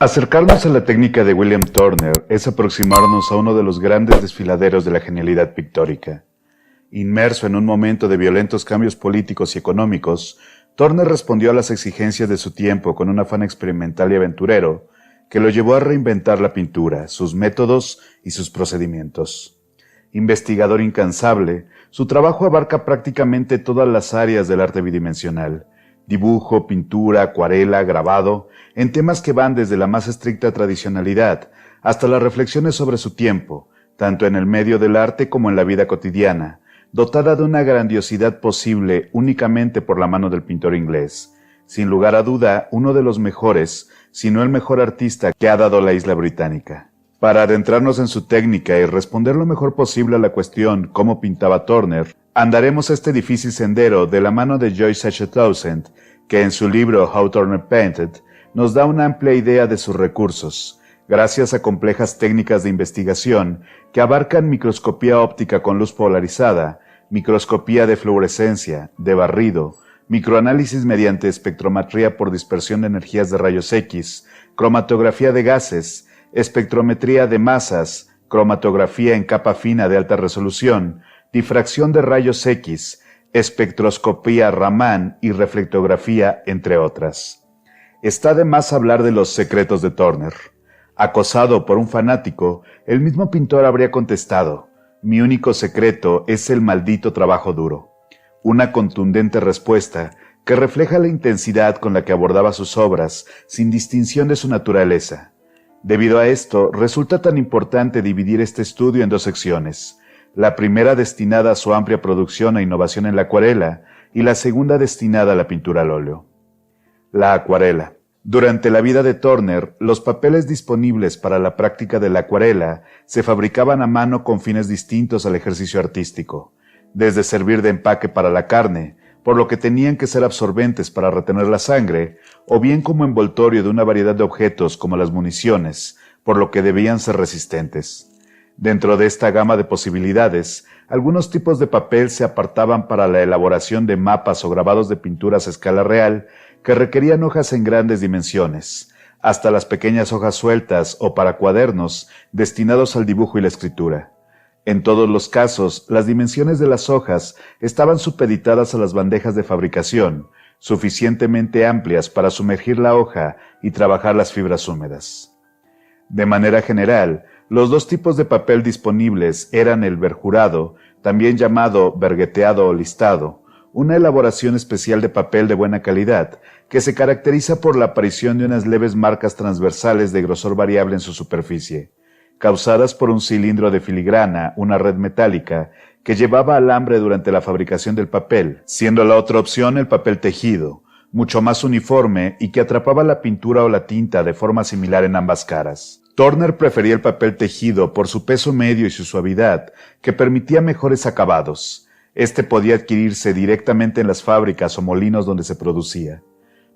Acercarnos a la técnica de William Turner es aproximarnos a uno de los grandes desfiladeros de la genialidad pictórica. Inmerso en un momento de violentos cambios políticos y económicos, Turner respondió a las exigencias de su tiempo con un afán experimental y aventurero que lo llevó a reinventar la pintura, sus métodos y sus procedimientos. Investigador incansable, su trabajo abarca prácticamente todas las áreas del arte bidimensional: dibujo, pintura, acuarela, grabado, en temas que van desde la más estricta tradicionalidad hasta las reflexiones sobre su tiempo, tanto en el medio del arte como en la vida cotidiana, dotada de una grandiosidad posible únicamente por la mano del pintor inglés, sin lugar a duda uno de los mejores, si no el mejor artista que ha dado la isla británica. Para adentrarnos en su técnica y responder lo mejor posible a la cuestión ¿cómo pintaba Turner?, andaremos este difícil sendero de la mano de Joyce H. Townsend, que en su libro How Turner Painted nos da una amplia idea de sus recursos, gracias a complejas técnicas de investigación que abarcan microscopía óptica con luz polarizada, microscopía de fluorescencia, de barrido, microanálisis mediante espectrometría por dispersión de energías de rayos X, cromatografía de gases, espectrometría de masas, cromatografía en capa fina de alta resolución, difracción de rayos X, espectroscopía Raman y reflectografía, entre otras. Está de más hablar de los secretos de Turner. Acosado por un fanático, el mismo pintor habría contestado: «Mi único secreto es el maldito trabajo duro». Una contundente respuesta que refleja la intensidad con la que abordaba sus obras, sin distinción de su naturaleza. Debido a esto, resulta tan importante dividir este estudio en dos secciones: la primera destinada a su amplia producción e innovación en la acuarela, y la segunda destinada a la pintura al óleo. La acuarela. Durante la vida de Turner, los papeles disponibles para la práctica de la acuarela se fabricaban a mano con fines distintos al ejercicio artístico, desde servir de empaque para la carne, por lo que tenían que ser absorbentes para retener la sangre, o bien como envoltorio de una variedad de objetos como las municiones, por lo que debían ser resistentes. Dentro de esta gama de posibilidades, algunos tipos de papel se apartaban para la elaboración de mapas o grabados de pinturas a escala real que requerían hojas en grandes dimensiones, hasta las pequeñas hojas sueltas o para cuadernos destinados al dibujo y la escritura. En todos los casos, las dimensiones de las hojas estaban supeditadas a las bandejas de fabricación, suficientemente amplias para sumergir la hoja y trabajar las fibras húmedas. De manera general, los dos tipos de papel disponibles eran el verjurado, también llamado vergueteado o listado, una elaboración especial de papel de buena calidad, que se caracteriza por la aparición de unas leves marcas transversales de grosor variable en su superficie, causadas por un cilindro de filigrana, una red metálica, que llevaba alambre durante la fabricación del papel, siendo la otra opción el papel tejido, mucho más uniforme y que atrapaba la pintura o la tinta de forma similar en ambas caras. Turner prefería el papel tejido por su peso medio y su suavidad, que permitía mejores acabados. Este podía adquirirse directamente en las fábricas o molinos donde se producía.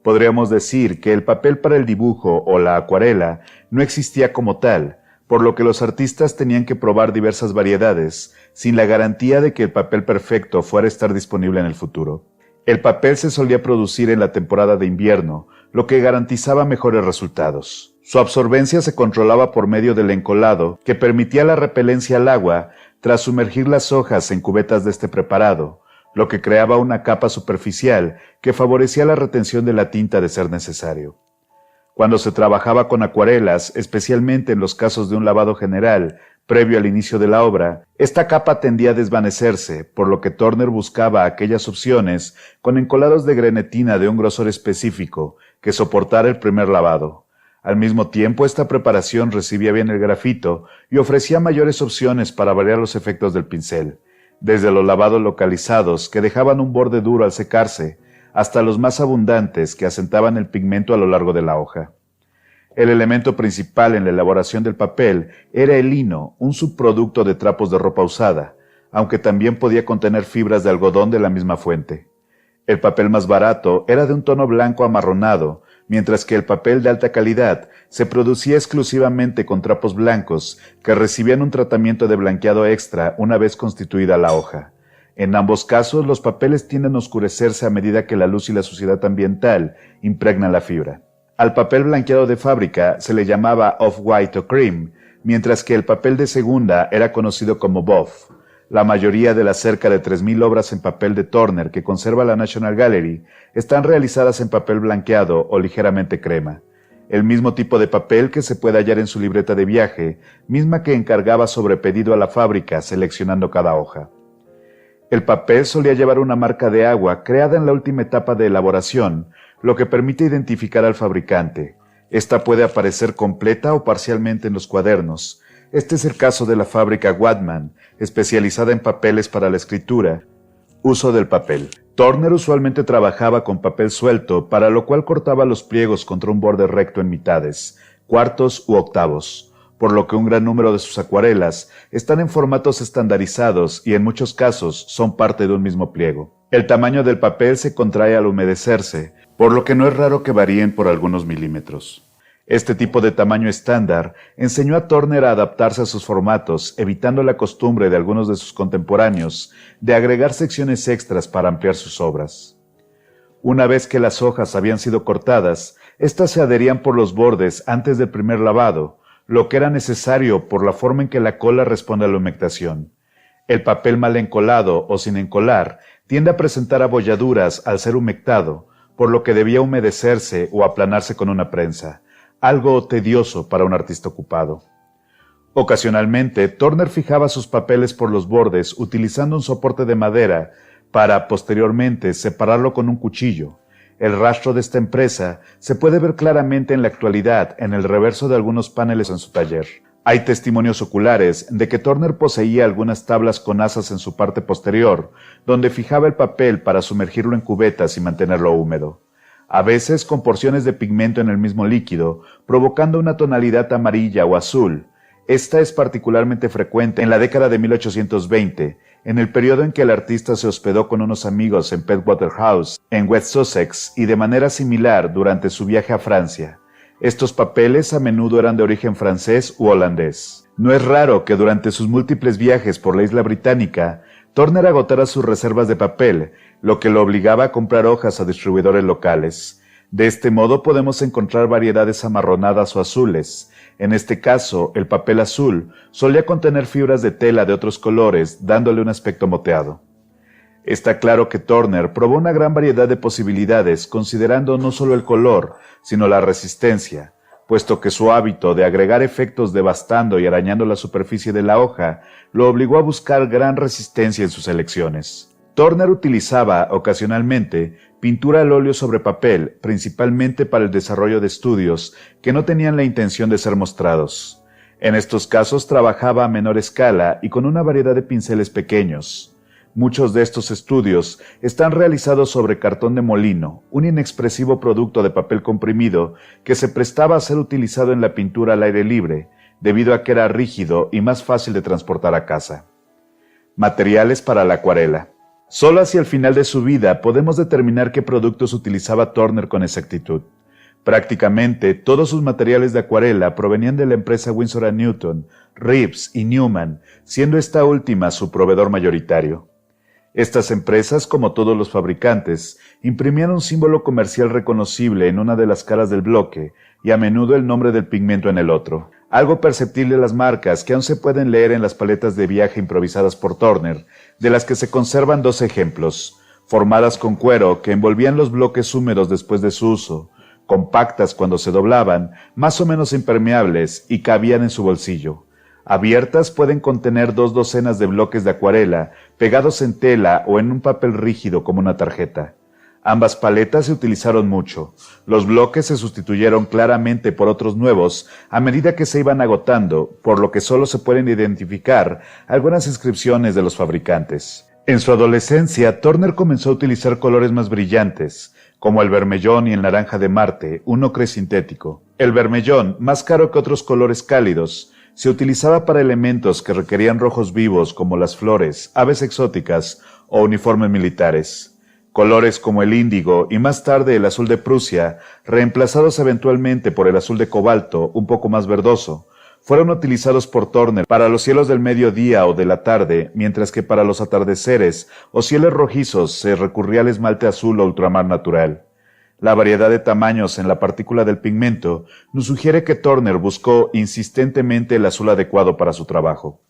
Podríamos decir que el papel para el dibujo o la acuarela no existía como tal, por lo que los artistas tenían que probar diversas variedades, sin la garantía de que el papel perfecto fuera a estar disponible en el futuro. El papel se solía producir en la temporada de invierno, lo que garantizaba mejores resultados. Su absorbencia se controlaba por medio del encolado, que permitía la repelencia al agua tras sumergir las hojas en cubetas de este preparado, lo que creaba una capa superficial que favorecía la retención de la tinta de ser necesario. Cuando se trabajaba con acuarelas, especialmente en los casos de un lavado general, previo al inicio de la obra, esta capa tendía a desvanecerse, por lo que Turner buscaba aquellas opciones con encolados de grenetina de un grosor específico que soportara el primer lavado. Al mismo tiempo, esta preparación recibía bien el grafito y ofrecía mayores opciones para variar los efectos del pincel, desde los lavados localizados que dejaban un borde duro al secarse, hasta los más abundantes que asentaban el pigmento a lo largo de la hoja. El elemento principal en la elaboración del papel era el lino, un subproducto de trapos de ropa usada, aunque también podía contener fibras de algodón de la misma fuente. El papel más barato era de un tono blanco amarronado, mientras que el papel de alta calidad se producía exclusivamente con trapos blancos que recibían un tratamiento de blanqueado extra una vez constituida la hoja. En ambos casos, los papeles tienden a oscurecerse a medida que la luz y la suciedad ambiental impregnan la fibra. Al papel blanqueado de fábrica se le llamaba off-white o cream, mientras que el papel de segunda era conocido como buff. La mayoría de las cerca de 3.000 obras en papel de Turner que conserva la National Gallery están realizadas en papel blanqueado o ligeramente crema, el mismo tipo de papel que se puede hallar en su libreta de viaje, misma que encargaba sobre pedido a la fábrica seleccionando cada hoja. El papel solía llevar una marca de agua creada en la última etapa de elaboración, lo que permite identificar al fabricante. Esta puede aparecer completa o parcialmente en los cuadernos. Este es el caso de la fábrica Wadman, especializada en papeles para la escritura. Uso del papel. Turner usualmente trabajaba con papel suelto, para lo cual cortaba los pliegos contra un borde recto en mitades, cuartos u octavos, por lo que un gran número de sus acuarelas están en formatos estandarizados y en muchos casos son parte de un mismo pliego. El tamaño del papel se contrae al humedecerse, por lo que no es raro que varíen por algunos milímetros. Este tipo de tamaño estándar enseñó a Turner a adaptarse a sus formatos, evitando la costumbre de algunos de sus contemporáneos de agregar secciones extras para ampliar sus obras. Una vez que las hojas habían sido cortadas, éstas se adherían por los bordes antes del primer lavado, lo que era necesario por la forma en que la cola responde a la humectación. El papel mal encolado o sin encolar tiende a presentar abolladuras al ser humectado, por lo que debía humedecerse o aplanarse con una prensa, algo tedioso para un artista ocupado. Ocasionalmente, Turner fijaba sus papeles por los bordes utilizando un soporte de madera para, posteriormente, separarlo con un cuchillo. El rastro de esta empresa se puede ver claramente en la actualidad en el reverso de algunos paneles en su taller. Hay testimonios oculares de que Turner poseía algunas tablas con asas en su parte posterior, donde fijaba el papel para sumergirlo en cubetas y mantenerlo húmedo, a veces con porciones de pigmento en el mismo líquido, provocando una tonalidad amarilla o azul. Esta es particularmente frecuente en la década de 1820, en el periodo en que el artista se hospedó con unos amigos en Petwater House, en West Sussex, y de manera similar durante su viaje a Francia. Estos papeles a menudo eran de origen francés u holandés. No es raro que durante sus múltiples viajes por la isla británica, Turner agotara sus reservas de papel, lo que lo obligaba a comprar hojas a distribuidores locales. De este modo podemos encontrar variedades amarronadas o azules. En este caso, el papel azul solía contener fibras de tela de otros colores, dándole un aspecto moteado. Está claro que Turner probó una gran variedad de posibilidades, considerando no solo el color, sino la resistencia, puesto que su hábito de agregar efectos devastando y arañando la superficie de la hoja lo obligó a buscar gran resistencia en sus elecciones. Turner utilizaba, ocasionalmente, pintura al óleo sobre papel, principalmente para el desarrollo de estudios que no tenían la intención de ser mostrados. En estos casos trabajaba a menor escala y con una variedad de pinceles pequeños. Muchos de estos estudios están realizados sobre cartón de molino, un inexpresivo producto de papel comprimido que se prestaba a ser utilizado en la pintura al aire libre, debido a que era rígido y más fácil de transportar a casa. Materiales para la acuarela. Solo hacia el final de su vida podemos determinar qué productos utilizaba Turner con exactitud. Prácticamente todos sus materiales de acuarela provenían de la empresa Winsor & Newton, Reeves y Newman, siendo esta última su proveedor mayoritario. Estas empresas, como todos los fabricantes, imprimían un símbolo comercial reconocible en una de las caras del bloque y a menudo el nombre del pigmento en el otro. Algo perceptible las marcas que aún se pueden leer en las paletas de viaje improvisadas por Turner, de las que se conservan dos ejemplos, formadas con cuero que envolvían los bloques húmedos después de su uso, compactas cuando se doblaban, más o menos impermeables y cabían en su bolsillo. Abiertas pueden contener 2 docenas de bloques de acuarela, pegados en tela o en un papel rígido como una tarjeta. Ambas paletas se utilizaron mucho. Los bloques se sustituyeron claramente por otros nuevos a medida que se iban agotando, por lo que solo se pueden identificar algunas inscripciones de los fabricantes. En su adolescencia, Turner comenzó a utilizar colores más brillantes, como el bermellón y el naranja de Marte, un ocre sintético. El bermellón, más caro que otros colores cálidos, se utilizaba para elementos que requerían rojos vivos como las flores, aves exóticas o uniformes militares. Colores como el índigo y más tarde el azul de Prusia, reemplazados eventualmente por el azul de cobalto, un poco más verdoso, fueron utilizados por Turner para los cielos del mediodía o de la tarde, mientras que para los atardeceres o cielos rojizos se recurría al esmalte azul o ultramar natural. La variedad de tamaños en la partícula del pigmento nos sugiere que Turner buscó insistentemente el azul adecuado para su trabajo.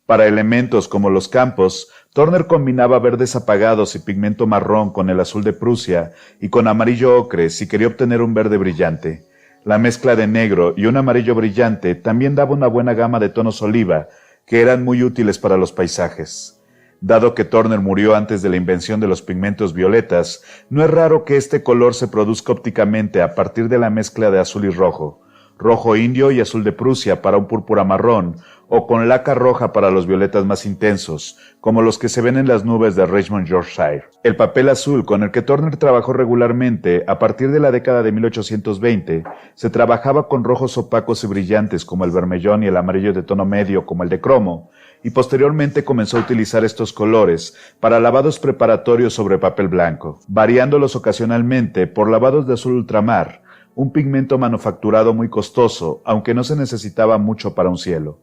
Para elementos como los campos, Turner combinaba verdes apagados y pigmento marrón con el azul de Prusia y con amarillo ocre si quería obtener un verde brillante. La mezcla de negro y un amarillo brillante también daba una buena gama de tonos oliva, que eran muy útiles para los paisajes. Dado que Turner murió antes de la invención de los pigmentos violetas, no es raro que este color se produzca ópticamente a partir de la mezcla de azul y rojo, rojo indio y azul de Prusia para un púrpura marrón, o con laca roja para los violetas más intensos, como los que se ven en las nubes de Richmond, Yorkshire. El papel azul con el que Turner trabajó regularmente a partir de la década de 1820, se trabajaba con rojos opacos y brillantes como el vermellón y el amarillo de tono medio como el de cromo, y posteriormente comenzó a utilizar estos colores para lavados preparatorios sobre papel blanco, variándolos ocasionalmente por lavados de azul ultramar, un pigmento manufacturado muy costoso, aunque no se necesitaba mucho para un cielo.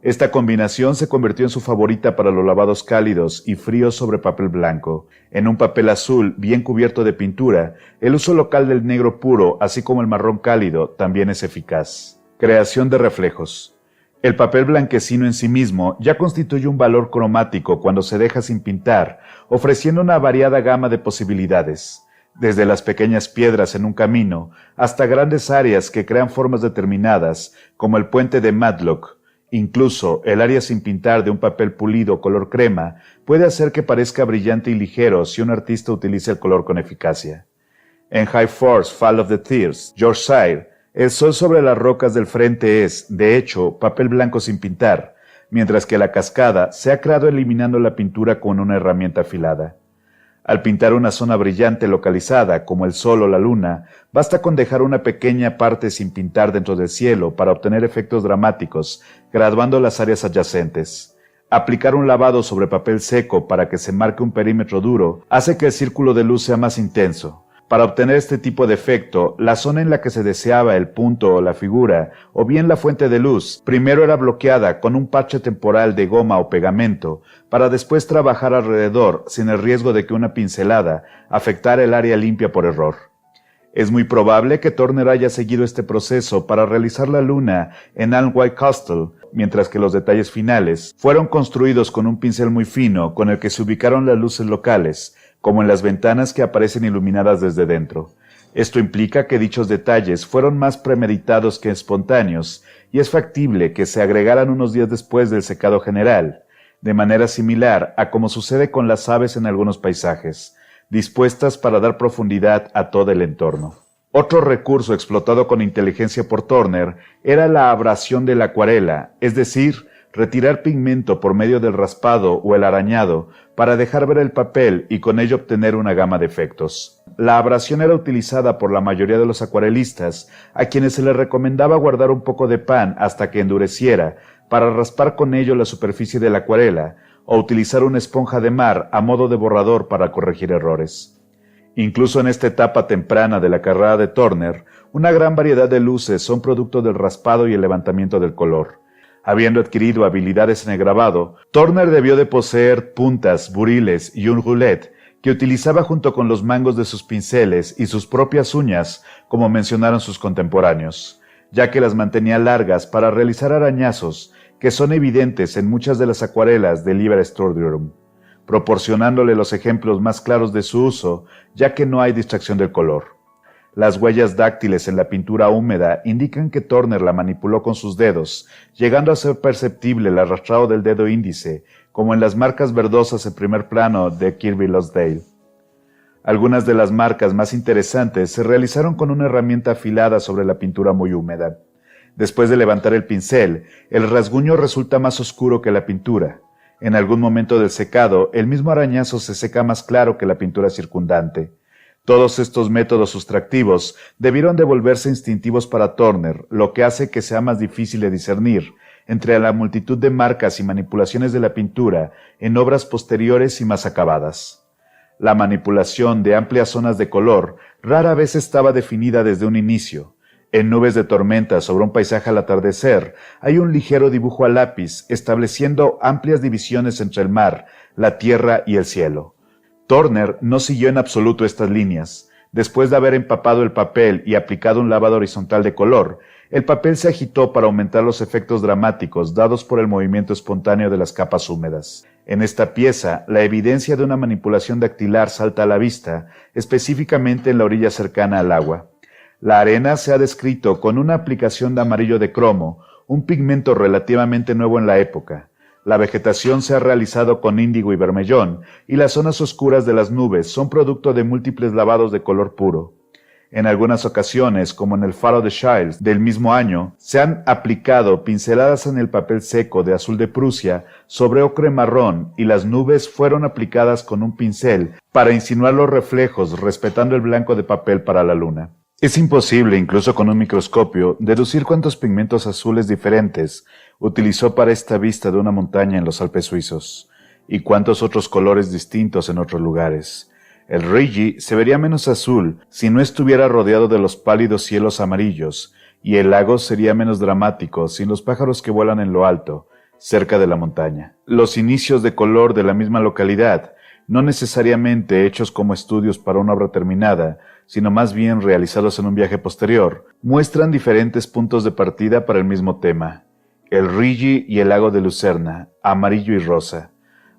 Esta combinación se convirtió en su favorita para los lavados cálidos y fríos sobre papel blanco. En un papel azul bien cubierto de pintura, el uso local del negro puro, así como el marrón cálido, también es eficaz. Creación de reflejos. El papel blanquecino en sí mismo ya constituye un valor cromático cuando se deja sin pintar, ofreciendo una variada gama de posibilidades, desde las pequeñas piedras en un camino hasta grandes áreas que crean formas determinadas, como el puente de Matlock. Incluso el área sin pintar de un papel pulido color crema puede hacer que parezca brillante y ligero si un artista utiliza el color con eficacia. En High Force, Fall of the Tears, Yorkshire, el sol sobre las rocas del frente es, de hecho, papel blanco sin pintar, mientras que la cascada se ha creado eliminando la pintura con una herramienta afilada. Al pintar una zona brillante localizada, como el sol o la luna, basta con dejar una pequeña parte sin pintar dentro del cielo para obtener efectos dramáticos, graduando las áreas adyacentes. Aplicar un lavado sobre papel seco para que se marque un perímetro duro hace que el círculo de luz sea más intenso. Para obtener este tipo de efecto, la zona en la que se deseaba el punto o la figura, o bien la fuente de luz, primero era bloqueada con un parche temporal de goma o pegamento, para después trabajar alrededor sin el riesgo de que una pincelada afectara el área limpia por error. Es muy probable que Turner haya seguido este proceso para realizar la luna en Alnwick Castle, mientras que los detalles finales fueron construidos con un pincel muy fino con el que se ubicaron las luces locales, como en las ventanas que aparecen iluminadas desde dentro. Esto implica que dichos detalles fueron más premeditados que espontáneos, y es factible que se agregaran unos días después del secado general, de manera similar a como sucede con las aves en algunos paisajes, dispuestas para dar profundidad a todo el entorno. Otro recurso explotado con inteligencia por Turner era la abrasión de la acuarela, es decir, retirar pigmento por medio del raspado o el arañado para dejar ver el papel y con ello obtener una gama de efectos. La abrasión era utilizada por la mayoría de los acuarelistas, a quienes se les recomendaba guardar un poco de pan hasta que endureciera para raspar con ello la superficie de la acuarela, o utilizar una esponja de mar a modo de borrador para corregir errores. Incluso en esta etapa temprana de la carrera de Turner, una gran variedad de luces son producto del raspado y el levantamiento del color. Habiendo adquirido habilidades en el grabado, Turner debió de poseer puntas, buriles y un roulette que utilizaba junto con los mangos de sus pinceles y sus propias uñas, como mencionaron sus contemporáneos, ya que las mantenía largas para realizar arañazos que son evidentes en muchas de las acuarelas de Liber Sturdium, proporcionándole los ejemplos más claros de su uso, ya que no hay distracción del color. Las huellas dáctiles en la pintura húmeda indican que Turner la manipuló con sus dedos, llegando a ser perceptible el arrastrado del dedo índice, como en las marcas verdosas en primer plano de Kirby Lonsdale. Algunas de las marcas más interesantes se realizaron con una herramienta afilada sobre la pintura muy húmeda. Después de levantar el pincel, el rasguño resulta más oscuro que la pintura. En algún momento del secado, el mismo arañazo se seca más claro que la pintura circundante. Todos estos métodos sustractivos debieron de volverse instintivos para Turner, lo que hace que sea más difícil de discernir entre la multitud de marcas y manipulaciones de la pintura en obras posteriores y más acabadas. La manipulación de amplias zonas de color rara vez estaba definida desde un inicio. En Nubes de tormenta sobre un paisaje al atardecer, hay un ligero dibujo a lápiz estableciendo amplias divisiones entre el mar, la tierra y el cielo. Turner no siguió en absoluto estas líneas. Después de haber empapado el papel y aplicado un lavado horizontal de color, el papel se agitó para aumentar los efectos dramáticos dados por el movimiento espontáneo de las capas húmedas. En esta pieza, la evidencia de una manipulación dactilar salta a la vista, específicamente en la orilla cercana al agua. La arena se ha descrito con una aplicación de amarillo de cromo, un pigmento relativamente nuevo en la época. La vegetación se ha realizado con índigo y bermellón, y las zonas oscuras de las nubes son producto de múltiples lavados de color puro. En algunas ocasiones, como en el faro de Shiles del mismo año, se han aplicado pinceladas en el papel seco de azul de Prusia sobre ocre marrón y las nubes fueron aplicadas con un pincel para insinuar los reflejos respetando el blanco de papel para la luna. Es imposible, incluso con un microscopio, deducir cuántos pigmentos azules diferentes utilizó para esta vista de una montaña en los Alpes suizos, y cuántos otros colores distintos en otros lugares. El Rigi se vería menos azul si no estuviera rodeado de los pálidos cielos amarillos, y el lago sería menos dramático sin los pájaros que vuelan en lo alto, cerca de la montaña. Los inicios de color de la misma localidad, no necesariamente hechos como estudios para una obra terminada, sino más bien realizados en un viaje posterior, muestran diferentes puntos de partida para el mismo tema, el Rigi y el lago de Lucerna, amarillo y rosa.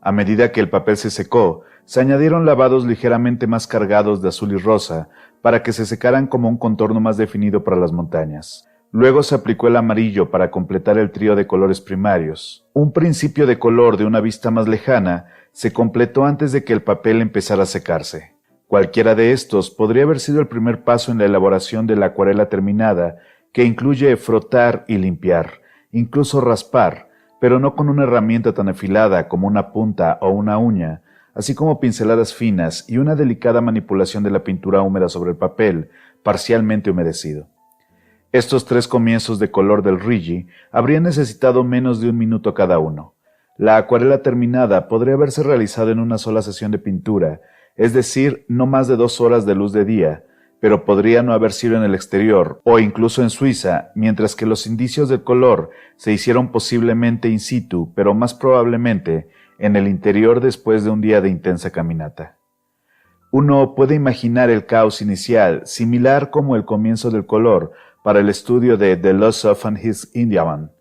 A medida que el papel se secó, se añadieron lavados ligeramente más cargados de azul y rosa para que se secaran como un contorno más definido para las montañas. Luego se aplicó el amarillo para completar el trío de colores primarios. Un principio de color de una vista más lejana se completó antes de que el papel empezara a secarse. Cualquiera de estos podría haber sido el primer paso en la elaboración de la acuarela terminada, que incluye frotar y limpiar, incluso raspar, pero no con una herramienta tan afilada como una punta o una uña, así como pinceladas finas y una delicada manipulación de la pintura húmeda sobre el papel, parcialmente humedecido. Estos tres comienzos de color del Rigi habrían necesitado menos de 1 minuto cada uno. La acuarela terminada podría haberse realizado en una sola sesión de pintura, es decir, no más de 2 horas de luz de día, pero podría no haber sido en el exterior o incluso en Suiza, mientras que los indicios del color se hicieron posiblemente in situ, pero más probablemente en el interior después de un día de intensa caminata. Uno puede imaginar el caos inicial, similar como el comienzo del color, para el estudio de The Lossoff and His Indiaman,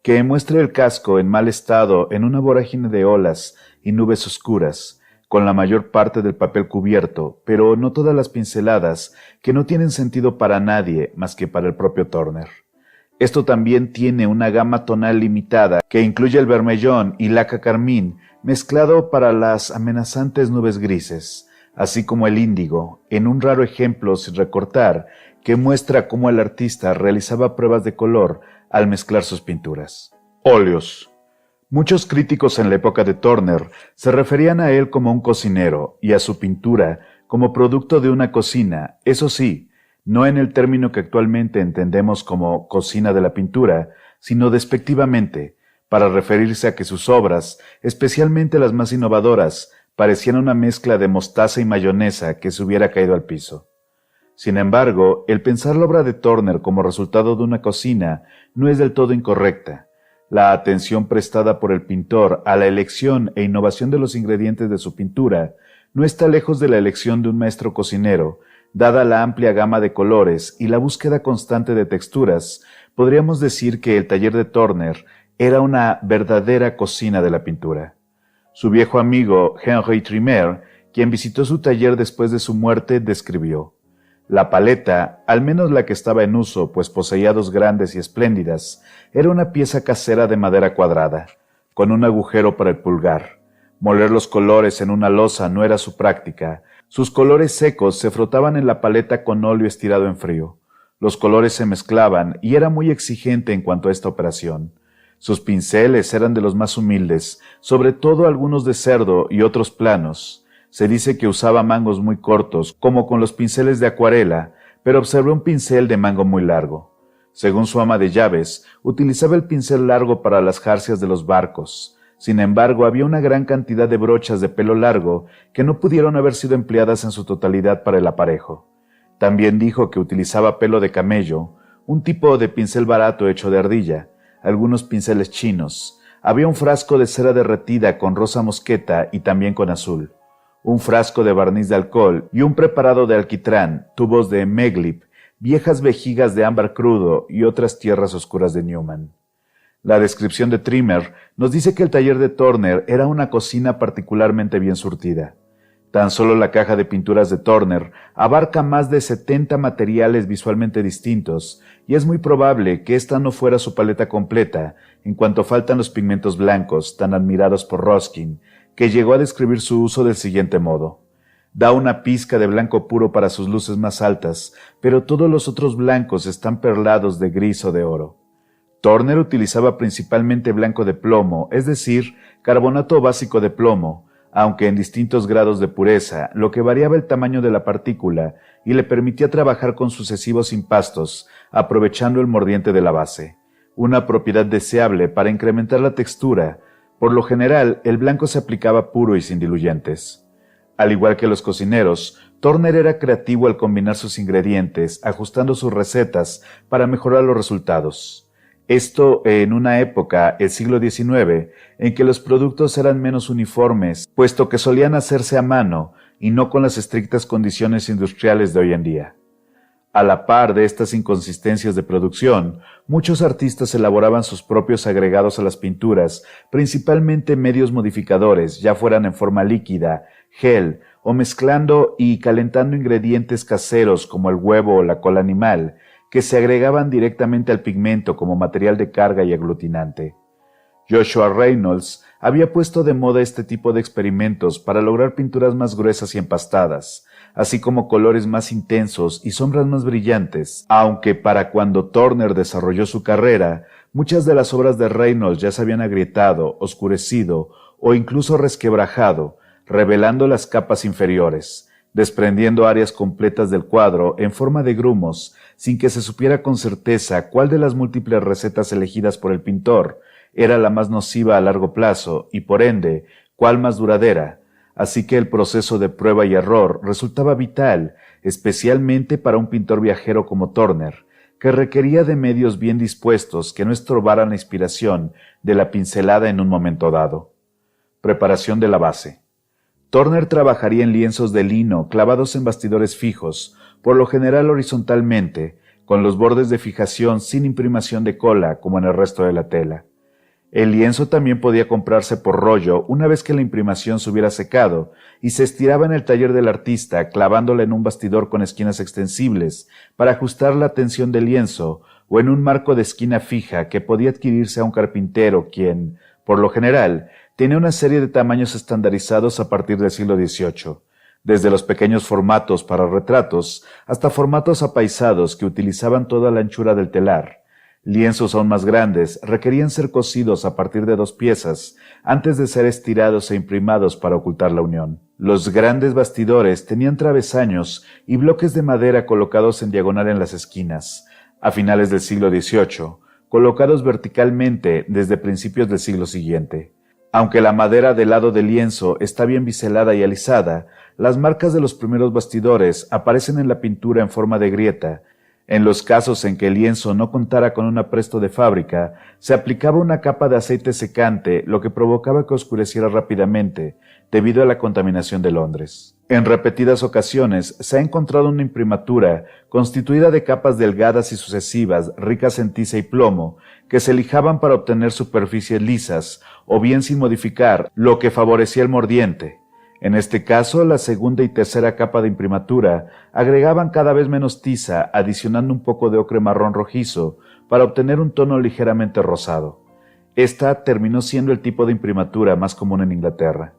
que muestra el casco en mal estado en una vorágine de olas y nubes oscuras, con la mayor parte del papel cubierto, pero no todas las pinceladas, que no tienen sentido para nadie más que para el propio Turner. Esto también tiene una gama tonal limitada, que incluye el bermellón y laca carmín, mezclado para las amenazantes nubes grises, así como el índigo, en un raro ejemplo sin recortar, que muestra cómo el artista realizaba pruebas de color al mezclar sus pinturas. Óleos. Muchos críticos en la época de Turner se referían a él como un cocinero y a su pintura como producto de una cocina, eso sí, no en el término que actualmente entendemos como cocina de la pintura, sino despectivamente, para referirse a que sus obras, especialmente las más innovadoras, parecían una mezcla de mostaza y mayonesa que se hubiera caído al piso. Sin embargo, el pensar la obra de Turner como resultado de una cocina no es del todo incorrecta. La atención prestada por el pintor a la elección e innovación de los ingredientes de su pintura no está lejos de la elección de un maestro cocinero, dada la amplia gama de colores y la búsqueda constante de texturas. Podríamos decir que el taller de Turner era una verdadera cocina de la pintura. Su viejo amigo Henri Trimer, quien visitó su taller después de su muerte, describió: la paleta, al menos la que estaba en uso, pues poseía 2 grandes y espléndidas, era una pieza casera de madera cuadrada, con un agujero para el pulgar. Moler los colores en una loza no era su práctica. Sus colores secos se frotaban en la paleta con óleo estirado en frío. Los colores se mezclaban y era muy exigente en cuanto a esta operación. Sus pinceles eran de los más humildes, sobre todo algunos de cerdo y otros planos. Se dice que usaba mangos muy cortos, como con los pinceles de acuarela, pero observé un pincel de mango muy largo. Según su ama de llaves, utilizaba el pincel largo para las jarcias de los barcos. Sin embargo, había una gran cantidad de brochas de pelo largo que no pudieron haber sido empleadas en su totalidad para el aparejo. También dijo que utilizaba pelo de camello, un tipo de pincel barato hecho de ardilla, algunos pinceles chinos. Había un frasco de cera derretida con rosa mosqueta y también con azul. un frasco de barniz de alcohol y un preparado de alquitrán, tubos de Meglip, viejas vejigas de ámbar crudo y otras tierras oscuras de Newman. La descripción de Trimmer nos dice que el taller de Turner era una cocina particularmente bien surtida. Tan solo la caja de pinturas de Turner abarca más de 70 materiales visualmente distintos, y es muy probable que esta no fuera su paleta completa, en cuanto faltan los pigmentos blancos, tan admirados por Ruskin, que llegó a describir su uso del siguiente modo. Da una pizca de blanco puro para sus luces más altas, pero todos los otros blancos están perlados de gris o de oro. Turner utilizaba principalmente blanco de plomo, es decir, carbonato básico de plomo, aunque en distintos grados de pureza, lo que variaba el tamaño de la partícula y le permitía trabajar con sucesivos impastos, aprovechando el mordiente de la base, una propiedad deseable para incrementar la textura. Por lo general, el blanco se aplicaba puro y sin diluyentes. Al igual que los cocineros, Turner era creativo al combinar sus ingredientes, ajustando sus recetas para mejorar los resultados. Esto en una época, el siglo XIX, en que los productos eran menos uniformes, puesto que solían hacerse a mano y no con las estrictas condiciones industriales de hoy en día. A la par de estas inconsistencias de producción, muchos artistas elaboraban sus propios agregados a las pinturas, principalmente medios modificadores, ya fueran en forma líquida, gel, o mezclando y calentando ingredientes caseros como el huevo o la cola animal, que se agregaban directamente al pigmento como material de carga y aglutinante. Joshua Reynolds había puesto de moda este tipo de experimentos para lograr pinturas más gruesas y empastadas, así como colores más intensos y sombras más brillantes, aunque para cuando Turner desarrolló su carrera, muchas de las obras de Reynolds ya se habían agrietado, oscurecido o incluso resquebrajado, revelando las capas inferiores, desprendiendo áreas completas del cuadro en forma de grumos, sin que se supiera con certeza cuál de las múltiples recetas elegidas por el pintor era la más nociva a largo plazo y, por ende, cuál más duradera, así que el proceso de prueba y error resultaba vital, especialmente para un pintor viajero como Turner, que requería de medios bien dispuestos que no estorbaran la inspiración de la pincelada en un momento dado. Preparación de la base. Turner trabajaría en lienzos de lino clavados en bastidores fijos, por lo general horizontalmente, con los bordes de fijación sin imprimación de cola como en el resto de la tela. El lienzo también podía comprarse por rollo una vez que la imprimación se hubiera secado y se estiraba en el taller del artista clavándola en un bastidor con esquinas extensibles para ajustar la tensión del lienzo o en un marco de esquina fija que podía adquirirse a un carpintero quien, por lo general, tenía una serie de tamaños estandarizados a partir del siglo XVIII, desde los pequeños formatos para retratos hasta formatos apaisados que utilizaban toda la anchura del telar. Lienzos aún más grandes requerían ser cosidos a partir de 2 piezas antes de ser estirados e imprimados para ocultar la unión. Los grandes bastidores tenían travesaños y bloques de madera colocados en diagonal en las esquinas, a finales del siglo XVIII, colocados verticalmente desde principios del siglo siguiente. Aunque la madera del lado del lienzo está bien biselada y alisada, las marcas de los primeros bastidores aparecen en la pintura en forma de grieta. En los casos en que el lienzo no contara con un apresto de fábrica, se aplicaba una capa de aceite secante, lo que provocaba que oscureciera rápidamente, debido a la contaminación de Londres. En repetidas ocasiones se ha encontrado una imprimatura constituida de capas delgadas y sucesivas, ricas en tiza y plomo, que se lijaban para obtener superficies lisas, o bien sin modificar, lo que favorecía el mordiente. En este caso, la segunda y tercera capa de imprimatura agregaban cada vez menos tiza, adicionando un poco de ocre marrón rojizo para obtener un tono ligeramente rosado. Esta terminó siendo el tipo de imprimatura más común en Inglaterra.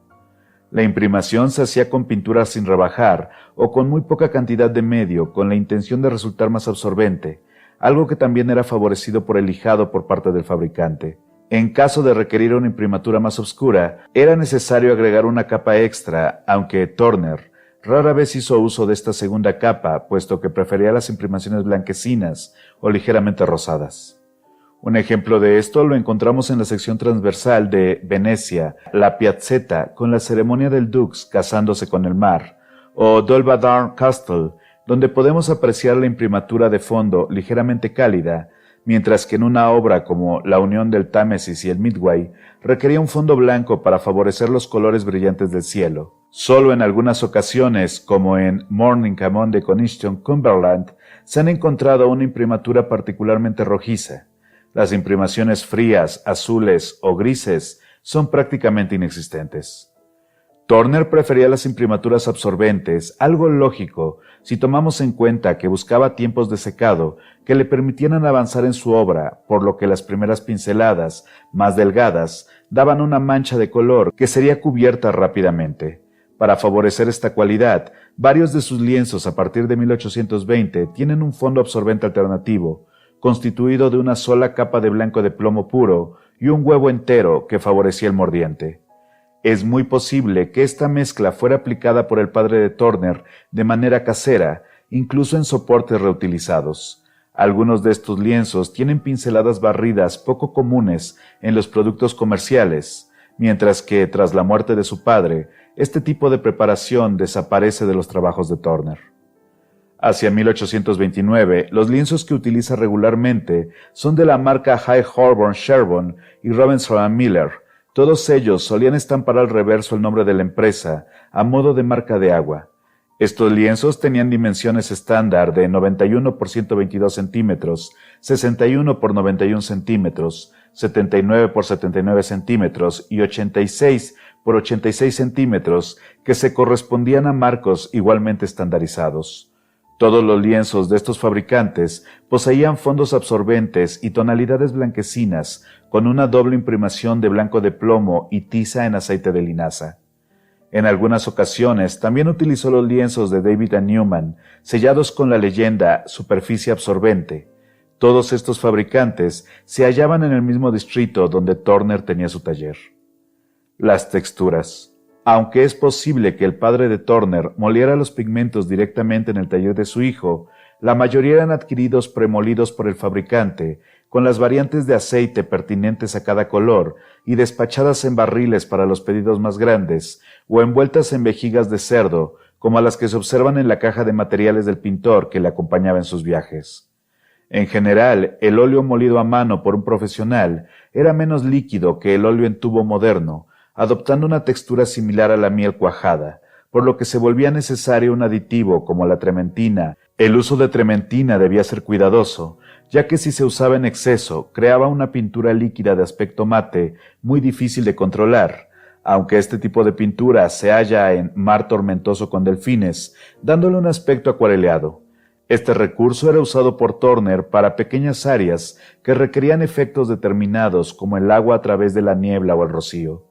La imprimación se hacía con pintura sin rebajar o con muy poca cantidad de medio, con la intención de resultar más absorbente, algo que también era favorecido por el lijado por parte del fabricante. En caso de requerir una imprimatura más oscura, era necesario agregar una capa extra, aunque Turner rara vez hizo uso de esta segunda capa, puesto que prefería las imprimaciones blanquecinas o ligeramente rosadas. Un ejemplo de esto lo encontramos en la sección transversal de Venecia, la Piazzetta, con la ceremonia del Dux casándose con el mar, o Dolbadarn Castle, donde podemos apreciar la imprimatura de fondo ligeramente cálida, mientras que en una obra como La Unión del Támesis y el Midway requería un fondo blanco para favorecer los colores brillantes del cielo. Solo en algunas ocasiones, como en Morning Camón de Coniston, Cumberland, se han encontrado una imprimatura particularmente rojiza. Las imprimaciones frías, azules o grises son prácticamente inexistentes. Turner prefería las imprimaturas absorbentes, algo lógico si tomamos en cuenta que buscaba tiempos de secado que le permitieran avanzar en su obra, por lo que las primeras pinceladas, más delgadas, daban una mancha de color que sería cubierta rápidamente. Para favorecer esta cualidad, varios de sus lienzos a partir de 1820 tienen un fondo absorbente alternativo, constituido de una sola capa de blanco de plomo puro y un huevo entero que favorecía el mordiente. Es muy posible que esta mezcla fuera aplicada por el padre de Turner de manera casera, incluso en soportes reutilizados. Algunos de estos lienzos tienen pinceladas barridas poco comunes en los productos comerciales, mientras que, tras la muerte de su padre, este tipo de preparación desaparece de los trabajos de Turner. Hacia 1829, los lienzos que utiliza regularmente son de la marca High Holborn Sherborne y Robinson & Miller. Todos ellos solían estampar al reverso el nombre de la empresa, a modo de marca de agua. Estos lienzos tenían dimensiones estándar de 91 por 122 centímetros, 61 por 91 centímetros, 79 por 79 centímetros y 86 por 86 centímetros, que se correspondían a marcos igualmente estandarizados. Todos los lienzos de estos fabricantes poseían fondos absorbentes y tonalidades blanquecinas, con una doble imprimación de blanco de plomo y tiza en aceite de linaza. En algunas ocasiones también utilizó los lienzos de David & Newman, sellados con la leyenda «Superficie absorbente». Todos estos fabricantes se hallaban en el mismo distrito donde Turner tenía su taller. Las texturas. Aunque es posible que el padre de Turner moliera los pigmentos directamente en el taller de su hijo, la mayoría eran adquiridos premolidos por el fabricante, con las variantes de aceite pertinentes a cada color y despachadas en barriles para los pedidos más grandes, o envueltas en vejigas de cerdo, como las que se observan en la caja de materiales del pintor que le acompañaba en sus viajes. En general, el óleo molido a mano por un profesional era menos líquido que el óleo en tubo moderno, adoptando una textura similar a la miel cuajada, por lo que se volvía necesario un aditivo como la trementina. El uso de trementina debía ser cuidadoso, ya que si se usaba en exceso, creaba una pintura líquida de aspecto mate muy difícil de controlar, aunque este tipo de pintura se halla en Mar tormentoso con delfines, dándole un aspecto acuareleado. Este recurso era usado por Turner para pequeñas áreas que requerían efectos determinados como el agua a través de la niebla o el rocío.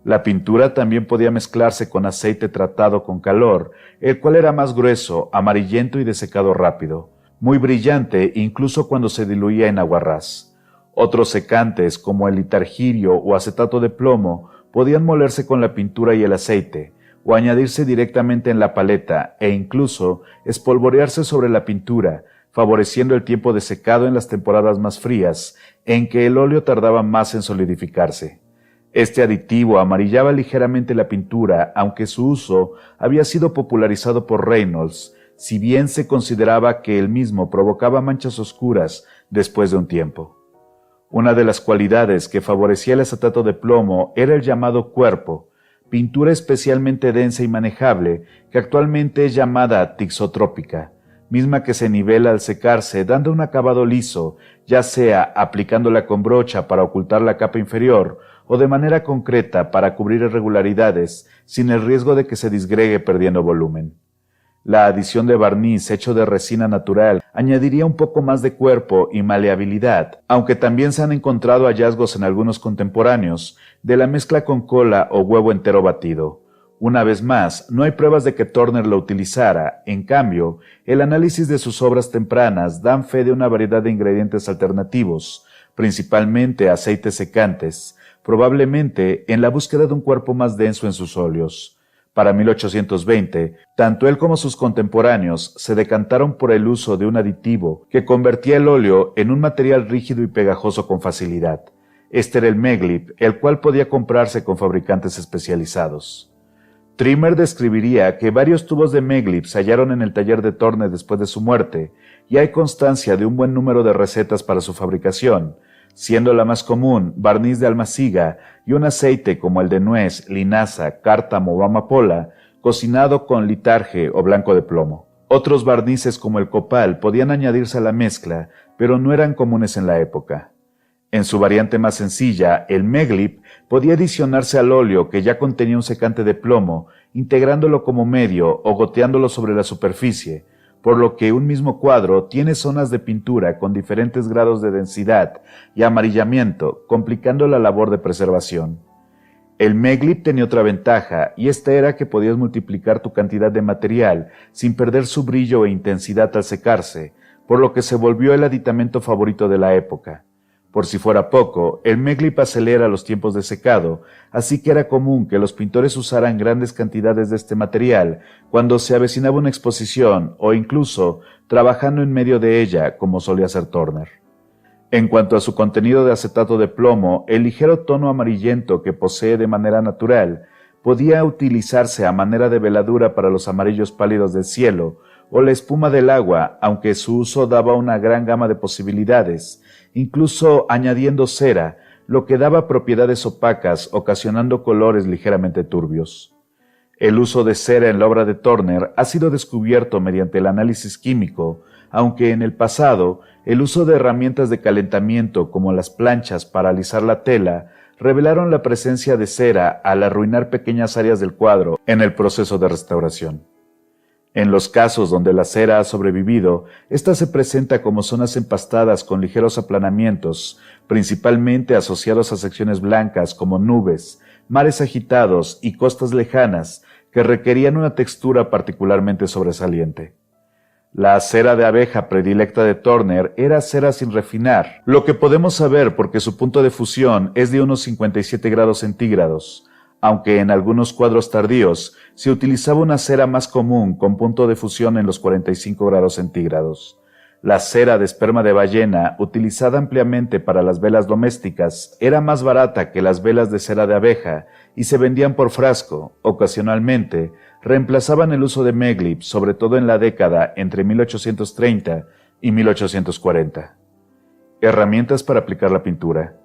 La pintura también podía mezclarse con aceite tratado con calor, el cual era más grueso, amarillento y de secado rápido, muy brillante incluso cuando se diluía en aguarrás. Otros secantes, como el litargirio o acetato de plomo, podían molerse con la pintura y el aceite, o añadirse directamente en la paleta e incluso espolvorearse sobre la pintura, favoreciendo el tiempo de secado en las temporadas más frías, en que el óleo tardaba más en solidificarse. Este aditivo amarillaba ligeramente la pintura, aunque su uso había sido popularizado por Reynolds, si bien se consideraba que el mismo provocaba manchas oscuras después de un tiempo. Una de las cualidades que favorecía el acetato de plomo era el llamado cuerpo, pintura especialmente densa y manejable que actualmente es llamada tixotrópica, misma que se nivela al secarse dando un acabado liso, ya sea aplicándola con brocha para ocultar la capa inferior o de manera concreta para cubrir irregularidades sin el riesgo de que se disgregue perdiendo volumen. La adición de barniz hecho de resina natural añadiría un poco más de cuerpo y maleabilidad, aunque también se han encontrado hallazgos en algunos contemporáneos de la mezcla con cola o huevo entero batido. Una vez más, no hay pruebas de que Turner lo utilizara, en cambio, el análisis de sus obras tempranas dan fe de una variedad de ingredientes alternativos, principalmente aceites secantes, probablemente en la búsqueda de un cuerpo más denso en sus óleos. Para 1820, tanto él como sus contemporáneos se decantaron por el uso de un aditivo que convertía el óleo en un material rígido y pegajoso con facilidad. Este era el Meglip, el cual podía comprarse con fabricantes especializados. Trimmer describiría que varios tubos de Meglip se hallaron en el taller de Turner después de su muerte, y hay constancia de un buen número de recetas para su fabricación, siendo la más común barniz de almaciga y un aceite como el de nuez, linaza, cártamo o amapola, cocinado con litarge o blanco de plomo. Otros barnices como el copal podían añadirse a la mezcla, pero no eran comunes en la época. En su variante más sencilla, el Meglip podía adicionarse al óleo que ya contenía un secante de plomo, integrándolo como medio o goteándolo sobre la superficie, por lo que un mismo cuadro tiene zonas de pintura con diferentes grados de densidad y amarillamiento, complicando la labor de preservación. El Meglip tenía otra ventaja, y esta era que podías multiplicar tu cantidad de material sin perder su brillo e intensidad al secarse, por lo que se volvió el aditamento favorito de la época. Por si fuera poco, el Meglip acelera los tiempos de secado, así que era común que los pintores usaran grandes cantidades de este material cuando se avecinaba una exposición o incluso trabajando en medio de ella, como solía hacer Turner. En cuanto a su contenido de acetato de plomo, el ligero tono amarillento que posee de manera natural podía utilizarse a manera de veladura para los amarillos pálidos del cielo o la espuma del agua, aunque su uso daba una gran gama de posibilidades, incluso añadiendo cera, lo que daba propiedades opacas, ocasionando colores ligeramente turbios. El uso de cera en la obra de Turner ha sido descubierto mediante el análisis químico, aunque en el pasado el uso de herramientas de calentamiento como las planchas para alisar la tela revelaron la presencia de cera al arruinar pequeñas áreas del cuadro en el proceso de restauración. En los casos donde la cera ha sobrevivido, ésta se presenta como zonas empastadas con ligeros aplanamientos, principalmente asociados a secciones blancas como nubes, mares agitados y costas lejanas que requerían una textura particularmente sobresaliente. La cera de abeja predilecta de Turner era cera sin refinar, lo que podemos saber porque su punto de fusión es de unos 57 grados centígrados, aunque en algunos cuadros tardíos se utilizaba una cera más común con punto de fusión en los 45 grados centígrados. La cera de esperma de ballena, utilizada ampliamente para las velas domésticas, era más barata que las velas de cera de abeja y se vendían por frasco. Ocasionalmente, reemplazaban el uso de Meglip, sobre todo en la década entre 1830 y 1840. Herramientas para aplicar la pintura.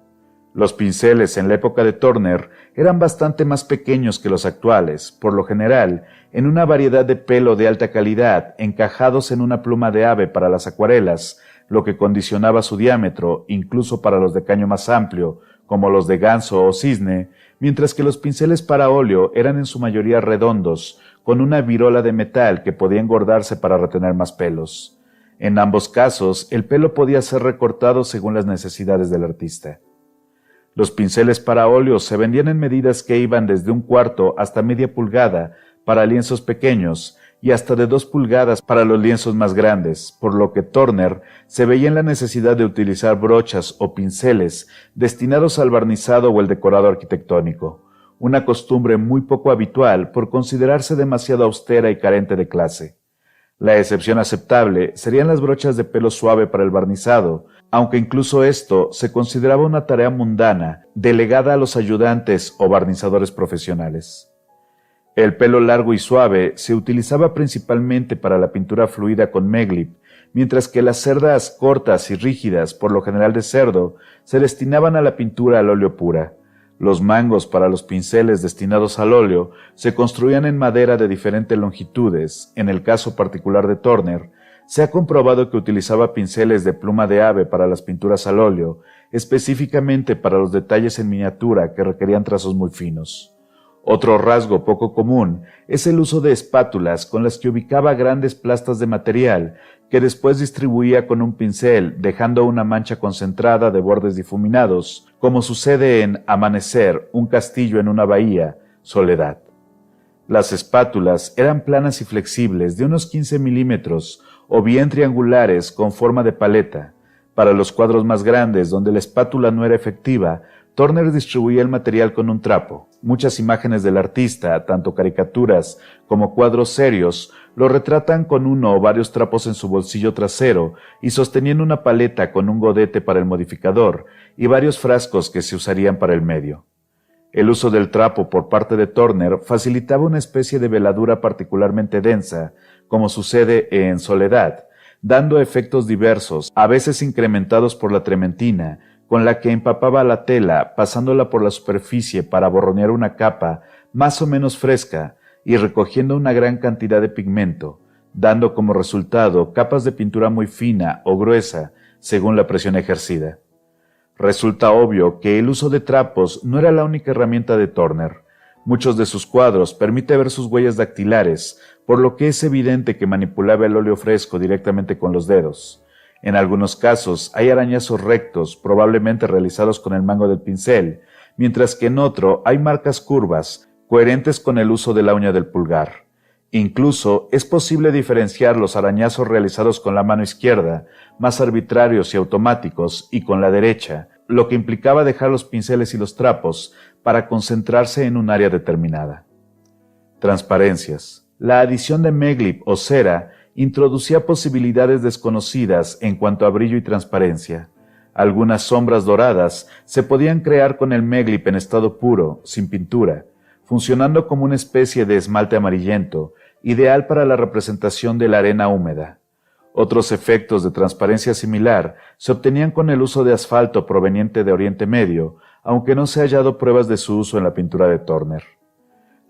Los pinceles en la época de Turner eran bastante más pequeños que los actuales, por lo general, en una variedad de pelo de alta calidad, encajados en una pluma de ave para las acuarelas, lo que condicionaba su diámetro, incluso para los de caño más amplio, como los de ganso o cisne, mientras que los pinceles para óleo eran en su mayoría redondos, con una virola de metal que podía engordarse para retener más pelos. En ambos casos, el pelo podía ser recortado según las necesidades del artista. Los pinceles para óleo se vendían en medidas que iban desde 1/4 hasta media pulgada para lienzos pequeños y hasta de 2 pulgadas para los lienzos más grandes, por lo que Turner se veía en la necesidad de utilizar brochas o pinceles destinados al barnizado o el decorado arquitectónico, una costumbre muy poco habitual por considerarse demasiado austera y carente de clase. La excepción aceptable serían las brochas de pelo suave para el barnizado, aunque incluso esto se consideraba una tarea mundana, delegada a los ayudantes o barnizadores profesionales. El pelo largo y suave se utilizaba principalmente para la pintura fluida con Meglip, mientras que las cerdas cortas y rígidas, por lo general de cerdo, se destinaban a la pintura al óleo pura. Los mangos para los pinceles destinados al óleo se construían en madera de diferentes longitudes. En el caso particular de Turner, se ha comprobado que utilizaba pinceles de pluma de ave para las pinturas al óleo, específicamente para los detalles en miniatura que requerían trazos muy finos. Otro rasgo poco común es el uso de espátulas con las que ubicaba grandes plastas de material que después distribuía con un pincel, dejando una mancha concentrada de bordes difuminados, como sucede en Amanecer, un castillo en una bahía, Soledad. Las espátulas eran planas y flexibles de unos 15 milímetros o bien triangulares con forma de paleta. Para los cuadros más grandes donde la espátula no era efectiva, Turner distribuía el material con un trapo. Muchas imágenes del artista, tanto caricaturas como cuadros serios, lo retratan con uno o varios trapos en su bolsillo trasero y sosteniendo una paleta con un godete para el modificador y varios frascos que se usarían para el medio. El uso del trapo por parte de Turner facilitaba una especie de veladura particularmente densa, como sucede en Soledad, dando efectos diversos, a veces incrementados por la trementina, con la que empapaba la tela, pasándola por la superficie para borronear una capa más o menos fresca y recogiendo una gran cantidad de pigmento, dando como resultado capas de pintura muy fina o gruesa, según la presión ejercida. Resulta obvio que el uso de trapos no era la única herramienta de Turner. Muchos de sus cuadros permite ver sus huellas dactilares, por lo que es evidente que manipulaba el óleo fresco directamente con los dedos. En algunos casos hay arañazos rectos, probablemente realizados con el mango del pincel, mientras que en otro hay marcas curvas, coherentes con el uso de la uña del pulgar. Incluso es posible diferenciar los arañazos realizados con la mano izquierda, más arbitrarios y automáticos, y con la derecha, lo que implicaba dejar los pinceles y los trapos para concentrarse en un área determinada. Transparencias. La adición de Meglip o cera introducía posibilidades desconocidas en cuanto a brillo y transparencia. Algunas sombras doradas se podían crear con el Meglip en estado puro, sin pintura, funcionando como una especie de esmalte amarillento, ideal para la representación de la arena húmeda. Otros efectos de transparencia similar se obtenían con el uso de asfalto proveniente de Oriente Medio, aunque no se ha hallado pruebas de su uso en la pintura de Turner.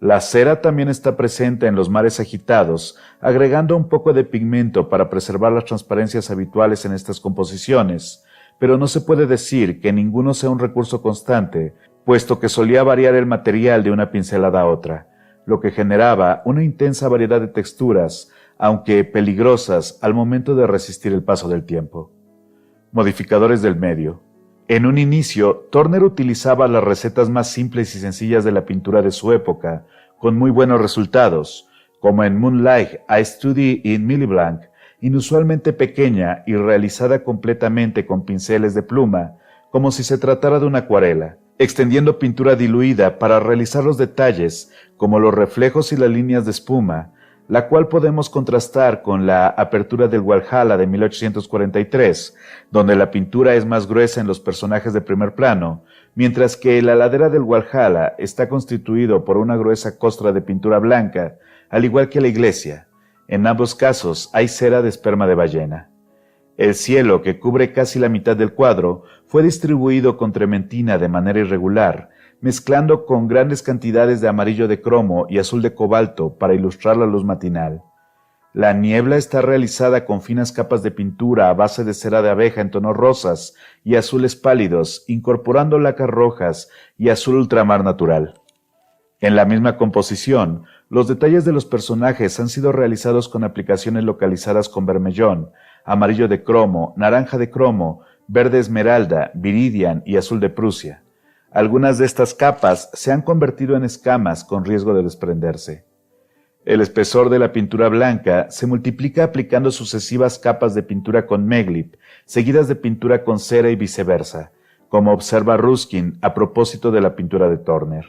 La cera también está presente en los mares agitados, agregando un poco de pigmento para preservar las transparencias habituales en estas composiciones, pero no se puede decir que ninguno sea un recurso constante, puesto que solía variar el material de una pincelada a otra, lo que generaba una intensa variedad de texturas, aunque peligrosas al momento de resistir el paso del tiempo. Modificadores del medio. En un inicio, Turner utilizaba las recetas más simples y sencillas de la pintura de su época, con muy buenos resultados, como en Moonlight, A Study in Milliblanc, inusualmente pequeña y realizada completamente con pinceles de pluma, como si se tratara de una acuarela, extendiendo pintura diluida para realizar los detalles, como los reflejos y las líneas de espuma, la cual podemos contrastar con la apertura del Walhalla de 1843, donde la pintura es más gruesa en los personajes de primer plano, mientras que la ladera del Walhalla está constituido por una gruesa costra de pintura blanca, al igual que la iglesia. En ambos casos hay cera de esperma de ballena. El cielo, que cubre casi la mitad del cuadro, fue distribuido con trementina de manera irregular, mezclando con grandes cantidades de amarillo de cromo y azul de cobalto para ilustrar la luz matinal. La niebla está realizada con finas capas de pintura a base de cera de abeja en tonos rosas y azules pálidos, incorporando lacas rojas y azul ultramar natural. En la misma composición, los detalles de los personajes han sido realizados con aplicaciones localizadas con vermellón, amarillo de cromo, naranja de cromo, verde esmeralda, viridian y azul de Prusia. Algunas de estas capas se han convertido en escamas con riesgo de desprenderse. El espesor de la pintura blanca se multiplica aplicando sucesivas capas de pintura con Meglip, seguidas de pintura con cera y viceversa, como observa Ruskin a propósito de la pintura de Turner.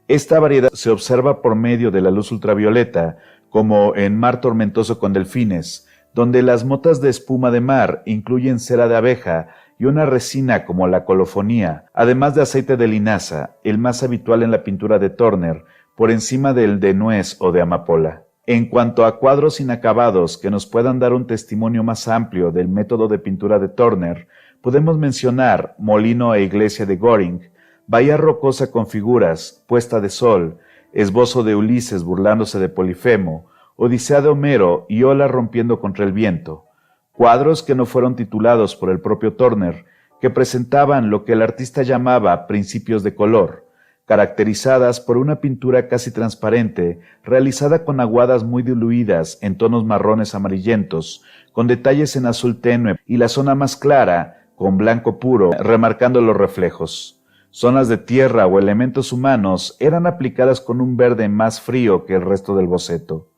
Esta variedad se observa por medio de la luz ultravioleta, como en Mar tormentoso con delfines, donde las motas de espuma de mar incluyen cera de abeja y una resina como la colofonía, además de aceite de linaza, el más habitual en la pintura de Turner, por encima del de nuez o de amapola. En cuanto a cuadros inacabados que nos puedan dar un testimonio más amplio del método de pintura de Turner, podemos mencionar Molino e Iglesia de Göring, Bahía rocosa con figuras, Puesta de sol, Esbozo de Ulises burlándose de Polifemo, Odisea de Homero y Ola rompiendo contra el viento, cuadros que no fueron titulados por el propio Turner, que presentaban lo que el artista llamaba principios de color, caracterizadas por una pintura casi transparente, realizada con aguadas muy diluidas en tonos marrones amarillentos, con detalles en azul tenue y la zona más clara, con blanco puro, remarcando los reflejos. Zonas de tierra o elementos humanos eran aplicadas con un verde más frío que el resto del boceto.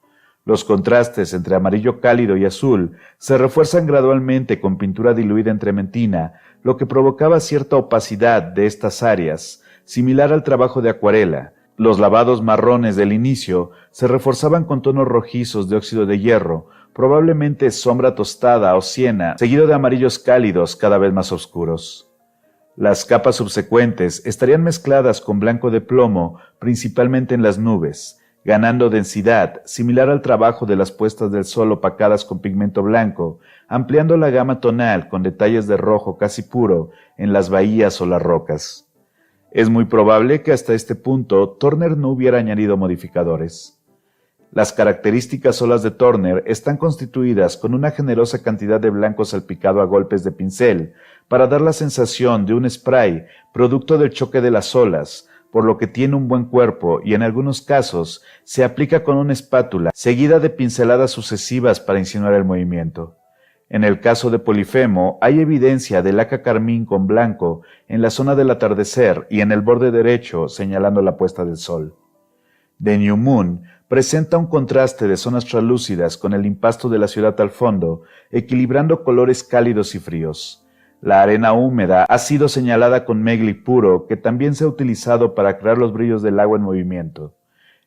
Los contrastes entre amarillo cálido y azul se refuerzan gradualmente con pintura diluida en trementina, lo que provocaba cierta opacidad de estas áreas, similar al trabajo de acuarela. Los lavados marrones del inicio se reforzaban con tonos rojizos de óxido de hierro, probablemente sombra tostada o siena, seguido de amarillos cálidos cada vez más oscuros. Las capas subsecuentes estarían mezcladas con blanco de plomo, principalmente en las nubes, ganando densidad similar al trabajo de las puestas del sol opacadas con pigmento blanco, ampliando la gama tonal con detalles de rojo casi puro en las bahías o las rocas. Es muy probable que hasta este punto Turner no hubiera añadido modificadores. Las características olas de Turner están constituidas con una generosa cantidad de blanco salpicado a golpes de pincel para dar la sensación de un spray producto del choque de las olas, por lo que tiene un buen cuerpo y en algunos casos se aplica con una espátula seguida de pinceladas sucesivas para insinuar el movimiento. En el caso de Polifemo hay evidencia de laca carmín con blanco en la zona del atardecer y en el borde derecho señalando la puesta del sol. The New Moon presenta un contraste de zonas translúcidas con el impasto de la ciudad al fondo, equilibrando colores cálidos y fríos. La arena húmeda ha sido señalada con megli puro, que también se ha utilizado para crear los brillos del agua en movimiento.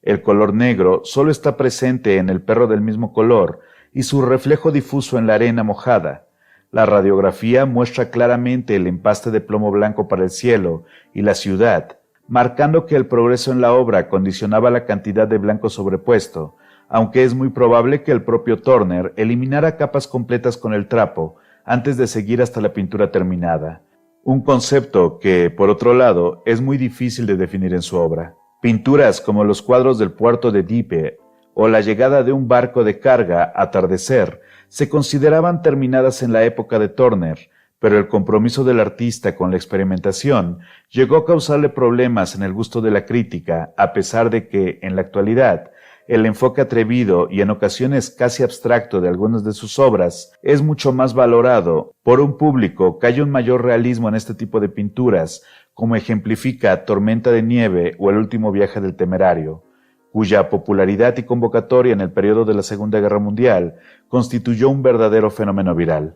El color negro solo está presente en el perro del mismo color y su reflejo difuso en la arena mojada. La radiografía muestra claramente el empaste de plomo blanco para el cielo y la ciudad, marcando que el progreso en la obra condicionaba la cantidad de blanco sobrepuesto, aunque es muy probable que el propio Turner eliminara capas completas con el trapo antes de seguir hasta la pintura terminada, un concepto que, por otro lado, es muy difícil de definir en su obra. Pinturas como los cuadros del puerto de Dieppe o la llegada de un barco de carga, Atardecer, se consideraban terminadas en la época de Turner, pero el compromiso del artista con la experimentación llegó a causarle problemas en el gusto de la crítica, a pesar de que, en la actualidad, el enfoque atrevido y en ocasiones casi abstracto de algunas de sus obras es mucho más valorado por un público que haya un mayor realismo en este tipo de pinturas, como ejemplifica Tormenta de nieve o El último viaje del temerario, cuya popularidad y convocatoria en el periodo de la Segunda Guerra Mundial constituyó un verdadero fenómeno viral.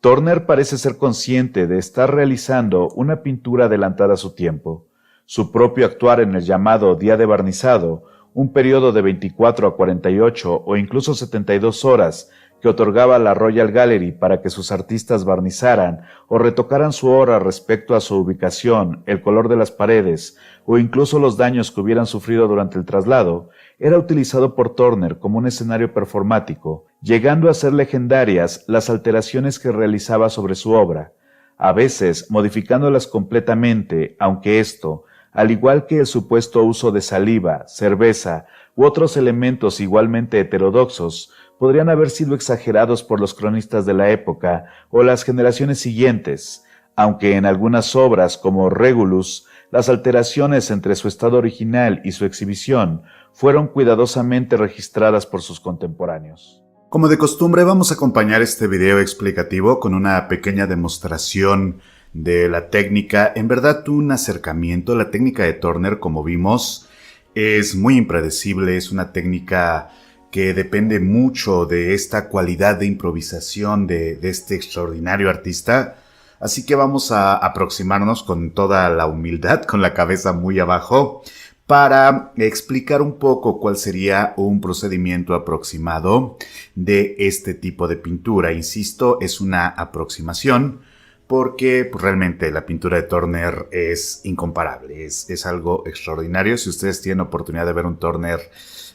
Turner parece ser consciente de estar realizando una pintura adelantada a su tiempo. Su propio actuar en el llamado Día de Barnizado, un periodo de 24 a 48 o incluso 72 horas que otorgaba la Royal Gallery para que sus artistas barnizaran o retocaran su obra respecto a su ubicación, el color de las paredes o incluso los daños que hubieran sufrido durante el traslado, era utilizado por Turner como un escenario performático, llegando a ser legendarias las alteraciones que realizaba sobre su obra, a veces modificándolas completamente, aunque esto, al igual que el supuesto uso de saliva, cerveza u otros elementos igualmente heterodoxos, podrían haber sido exagerados por los cronistas de la época o las generaciones siguientes, aunque en algunas obras como Regulus, las alteraciones entre su estado original y su exhibición fueron cuidadosamente registradas por sus contemporáneos. Como de costumbre, vamos a acompañar este video explicativo con una pequeña demostración de la técnica. En verdad, un acercamiento. La técnica de Turner, como vimos, es muy impredecible. Es una técnica que depende mucho de esta cualidad de improvisación de este extraordinario artista. Así que vamos a aproximarnos con toda la humildad, con la cabeza muy abajo, para explicar un poco cuál sería un procedimiento aproximado de este tipo de pintura. Insisto, es una aproximación porque realmente la pintura de Turner es incomparable, es algo extraordinario. Si ustedes tienen oportunidad de ver un Turner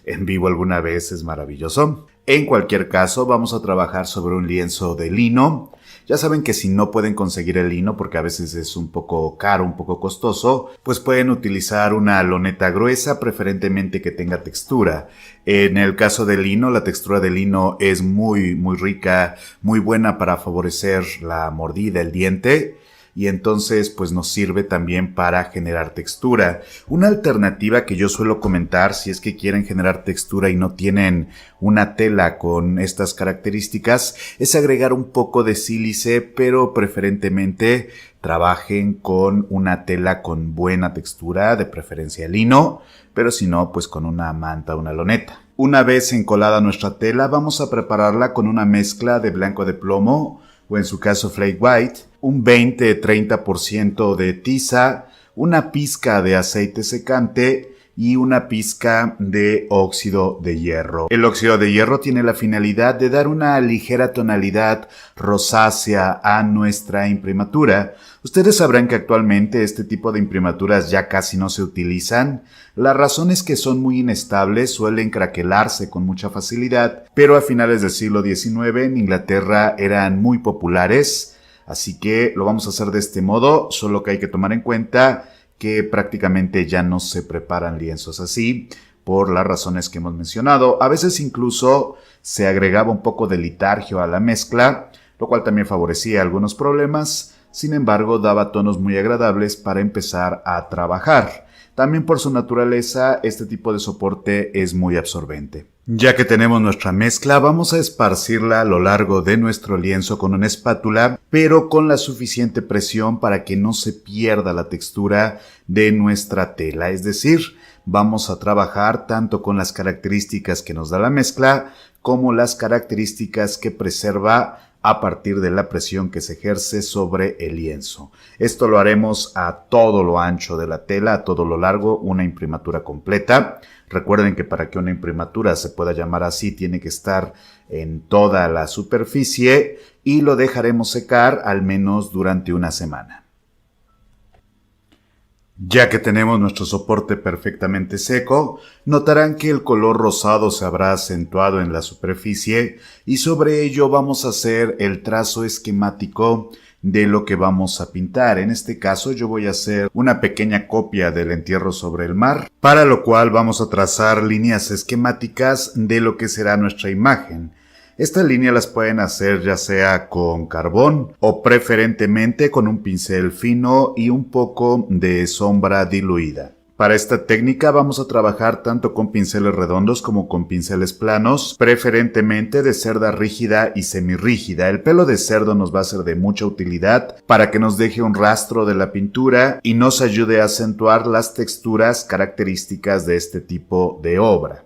en vivo alguna vez, es maravilloso. En cualquier caso, vamos a trabajar sobre un lienzo de lino. Ya saben que si no pueden conseguir el lino, porque a veces es un poco caro, un poco costoso, pues pueden utilizar una loneta gruesa, preferentemente que tenga textura. En el caso del lino, la textura del lino es muy rica, muy buena para favorecer la mordida, el diente. Y entonces pues nos sirve también para generar textura. Una alternativa que yo suelo comentar si es que quieren generar textura y no tienen una tela con estas características es agregar un poco de sílice, pero preferentemente trabajen con una tela con buena textura, de preferencia lino, pero si no pues con una manta, una loneta. Una vez encolada nuestra tela, vamos a prepararla con una mezcla de blanco de plomo, o en su caso flake white, un 20-30% de tiza, una pizca de aceite secante y una pizca de óxido de hierro. El óxido de hierro tiene la finalidad de dar una ligera tonalidad rosácea a nuestra imprimatura. Ustedes sabrán que actualmente este tipo de imprimaturas ya casi no se utilizan. La razón es que son muy inestables, suelen craquelarse con mucha facilidad, pero a finales del siglo XIX en Inglaterra eran muy populares, así que lo vamos a hacer de este modo, solo que hay que tomar en cuenta que prácticamente ya no se preparan lienzos así, por las razones que hemos mencionado. A veces incluso se agregaba un poco de litargio a la mezcla, lo cual también favorecía algunos problemas, sin embargo daba tonos muy agradables para empezar a trabajar. También por su naturaleza, este tipo de soporte es muy absorbente. Ya que tenemos nuestra mezcla, vamos a esparcirla a lo largo de nuestro lienzo con una espátula, pero con la suficiente presión para que no se pierda la textura de nuestra tela. Es decir, vamos a trabajar tanto con las características que nos da la mezcla, como las características que preserva a partir de la presión que se ejerce sobre el lienzo. Esto lo haremos a todo lo ancho de la tela, a todo lo largo, una imprimatura completa. Recuerden que para que una imprimatura se pueda llamar así, tiene que estar en toda la superficie y lo dejaremos secar al menos durante una semana. Ya que tenemos nuestro soporte perfectamente seco, notarán que el color rosado se habrá acentuado en la superficie y sobre ello vamos a hacer el trazo esquemático de lo que vamos a pintar. En este caso yo voy a hacer una pequeña copia del entierro sobre el mar, para lo cual vamos a trazar líneas esquemáticas de lo que será nuestra imagen. Estas líneas las pueden hacer ya sea con carbón o preferentemente con un pincel fino y un poco de sombra diluida. Para esta técnica vamos a trabajar tanto con pinceles redondos como con pinceles planos, preferentemente de cerda rígida y semirrígida. El pelo de cerdo nos va a ser de mucha utilidad para que nos deje un rastro de la pintura y nos ayude a acentuar las texturas características de este tipo de obra.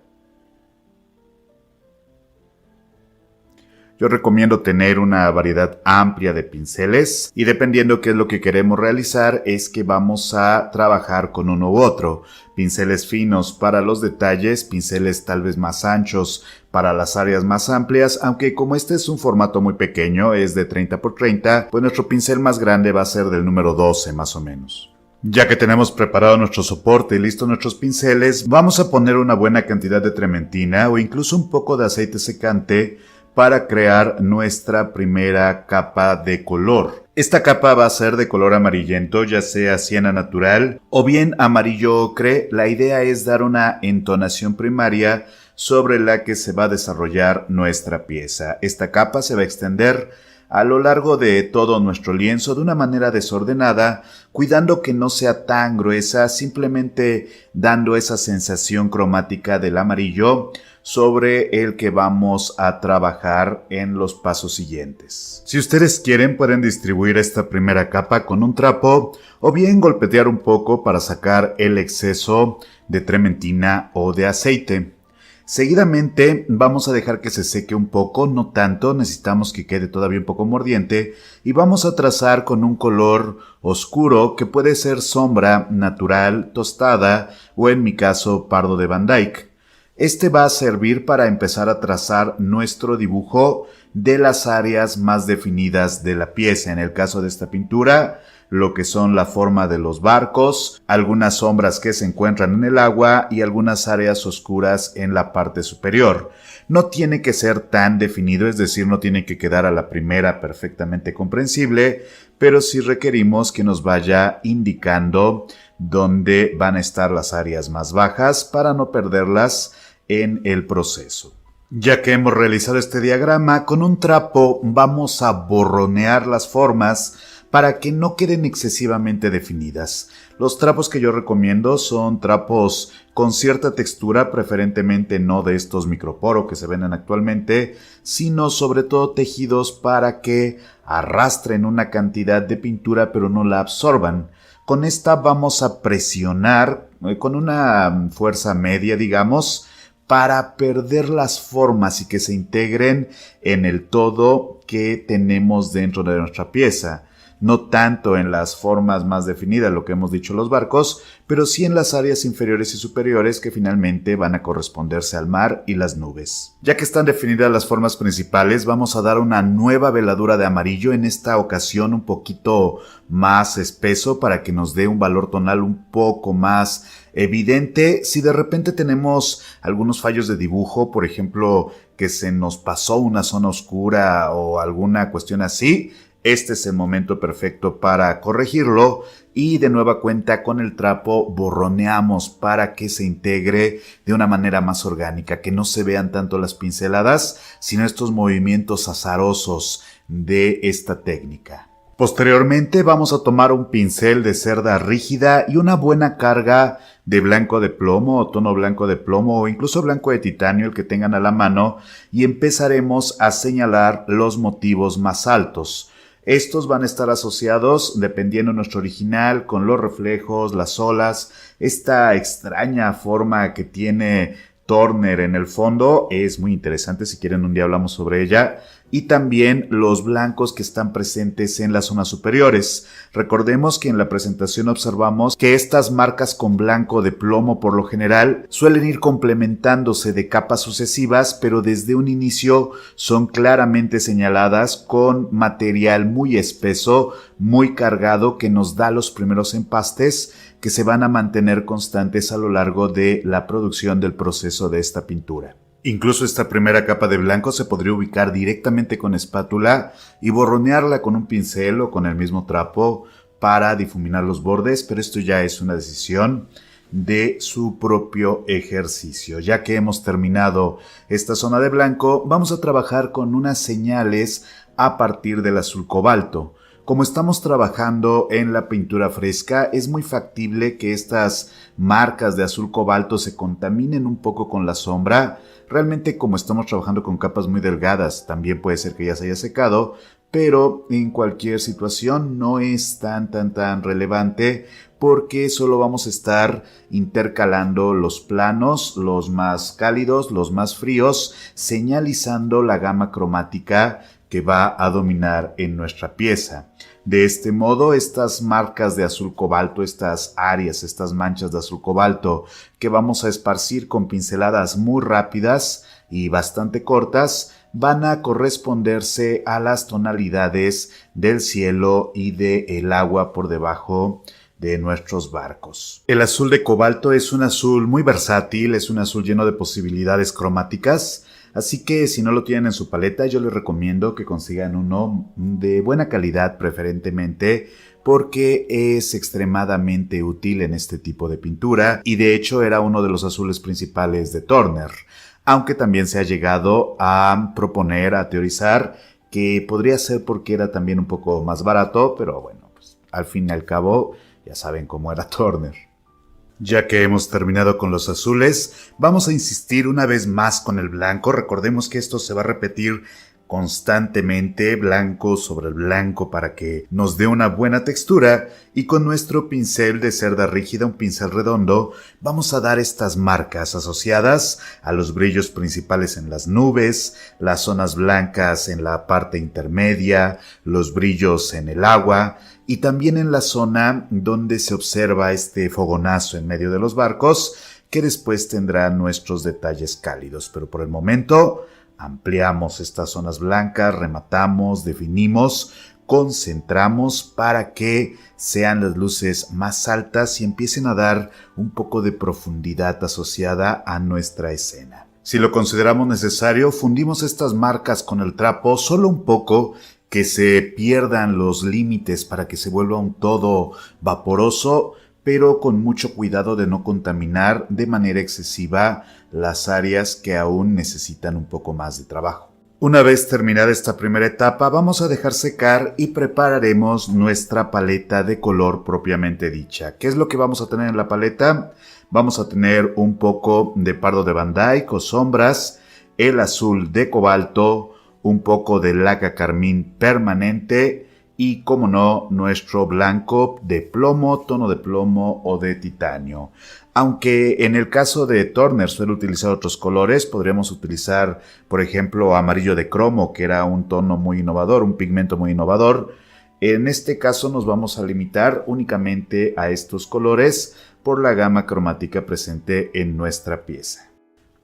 Yo recomiendo tener una variedad amplia de pinceles y dependiendo qué es lo que queremos realizar es que vamos a trabajar con uno u otro. Pinceles finos para los detalles, pinceles tal vez más anchos para las áreas más amplias, aunque como este es un formato muy pequeño, es de 30 por 30, pues nuestro pincel más grande va a ser del número 12 más o menos. Ya que tenemos preparado nuestro soporte y listos nuestros pinceles, vamos a poner una buena cantidad de trementina o incluso un poco de aceite secante para crear nuestra primera capa de color. Esta capa va a ser de color amarillento, ya sea siena natural o bien amarillo ocre. La idea es dar una entonación primaria sobre la que se va a desarrollar nuestra pieza. Esta capa se va a extender a lo largo de todo nuestro lienzo de una manera desordenada, cuidando que no sea tan gruesa, simplemente dando esa sensación cromática del amarillo sobre el que vamos a trabajar en los pasos siguientes. Si ustedes quieren, pueden distribuir esta primera capa con un trapo o bien golpetear un poco para sacar el exceso de trementina o de aceite. Seguidamente vamos a dejar que se seque un poco, no tanto, necesitamos que quede todavía un poco mordiente y vamos a trazar con un color oscuro que puede ser sombra natural, tostada o en mi caso pardo de Van Dyke. Este va a servir para empezar a trazar nuestro dibujo de las áreas más definidas de la pieza. En el caso de esta pintura, lo que son la forma de los barcos, algunas sombras que se encuentran en el agua y algunas áreas oscuras en la parte superior. No tiene que ser tan definido, es decir, no tiene que quedar a la primera perfectamente comprensible, pero sí requerimos que nos vaya indicando dónde van a estar las áreas más bajas para no perderlas en el proceso. Ya que hemos realizado este diagrama, con un trapo vamos a borronear las formas para que no queden excesivamente definidas. Los trapos que yo recomiendo son trapos con cierta textura, preferentemente no de estos microporo que se venden actualmente, sino sobre todo tejidos para que arrastren una cantidad de pintura pero no la absorban. Con esta vamos a presionar con una fuerza media, digamos, para perder las formas y que se integren en el todo que tenemos dentro de nuestra pieza. no tanto en las formas más definidas, lo que hemos dicho los barcos, pero sí en las áreas inferiores y superiores que finalmente van a corresponderse al mar y las nubes. Ya que están definidas las formas principales, vamos a dar una nueva veladura de amarillo, en esta ocasión un poquito más espeso para que nos dé un valor tonal un poco más evidente. Si de repente tenemos algunos fallos de dibujo, por ejemplo, que se nos pasó una zona oscura o alguna cuestión así, este es el momento perfecto para corregirlo y de nueva cuenta con el trapo borroneamos para que se integre de una manera más orgánica, que no se vean tanto las pinceladas, sino estos movimientos azarosos de esta técnica. Posteriormente vamos a tomar un pincel de cerda rígida y una buena carga de blanco de plomo o tono blanco de plomo o incluso blanco de titanio, el que tengan a la mano, y empezaremos a señalar los motivos más altos. Estos van a estar asociados, dependiendo de nuestro original, con los reflejos, las olas. Esta extraña forma que tiene Turner en el fondo es muy interesante, si quieren un día hablamos sobre ella. Y también los blancos que están presentes en las zonas superiores. Recordemos que en la presentación observamos que estas marcas con blanco de plomo por lo general suelen ir complementándose de capas sucesivas, pero desde un inicio son claramente señaladas con material muy espeso, muy cargado, que nos da los primeros empastes que se van a mantener constantes a lo largo de la producción del proceso de esta pintura. Incluso esta primera capa de blanco se podría ubicar directamente con espátula y borronearla con un pincel o con el mismo trapo para difuminar los bordes, pero esto ya es una decisión de su propio ejercicio. Ya que hemos terminado esta zona de blanco, vamos a trabajar con unas señales a partir del azul cobalto. Como estamos trabajando en la pintura fresca, es muy factible que estas marcas de azul cobalto se contaminen un poco con la sombra. Realmente, como estamos trabajando con capas muy delgadas, también puede ser que ya se haya secado, pero en cualquier situación no es tan relevante porque solo vamos a estar intercalando los planos, los más cálidos, los más fríos, señalizando la gama cromática que va a dominar en nuestra pieza. De este modo, estas marcas de azul cobalto, estas áreas, estas manchas de azul cobalto que vamos a esparcir con pinceladas muy rápidas y bastante cortas, van a corresponderse a las tonalidades del cielo y del agua por debajo de nuestros barcos. El azul de cobalto es un azul muy versátil, es un azul lleno de posibilidades cromáticas. Así que si no lo tienen en su paleta, yo les recomiendo que consigan uno de buena calidad preferentemente, porque es extremadamente útil en este tipo de pintura y de hecho era uno de los azules principales de Turner, aunque también se ha llegado a proponer, a teorizar que podría ser porque era también un poco más barato, pero bueno, pues al fin y al cabo ya saben cómo era Turner. Ya que hemos terminado con los azules, vamos a insistir una vez más con el blanco. Recordemos que esto se va a repetir constantemente, blanco sobre blanco, para que nos dé una buena textura, y con nuestro pincel de cerda rígida, un pincel redondo, vamos a dar estas marcas asociadas a los brillos principales en las nubes, las zonas blancas en la parte intermedia, los brillos en el agua, y también en la zona donde se observa este fogonazo en medio de los barcos, que después tendrá nuestros detalles cálidos. Pero por el momento ampliamos estas zonas blancas, rematamos, definimos, concentramos para que sean las luces más altas y empiecen a dar un poco de profundidad asociada a nuestra escena. Si lo consideramos necesario, fundimos estas marcas con el trapo solo un poco, que se pierdan los límites para que se vuelva un todo vaporoso, pero con mucho cuidado de no contaminar de manera excesiva las áreas que aún necesitan un poco más de trabajo. Una vez terminada esta primera etapa, vamos a dejar secar y prepararemos nuestra paleta de color propiamente dicha. ¿Qué es lo que vamos a tener en la paleta? Vamos a tener un poco de pardo de Van Dyck o sombras, el azul de cobalto, un poco de laca carmín permanente y, como no, nuestro blanco de plomo, tono de plomo o de titanio. Aunque en el caso de Turner suele utilizar otros colores, podríamos utilizar, por ejemplo, amarillo de cromo, que era un tono muy innovador, un pigmento muy innovador. En este caso nos vamos a limitar únicamente a estos colores por la gama cromática presente en nuestra pieza.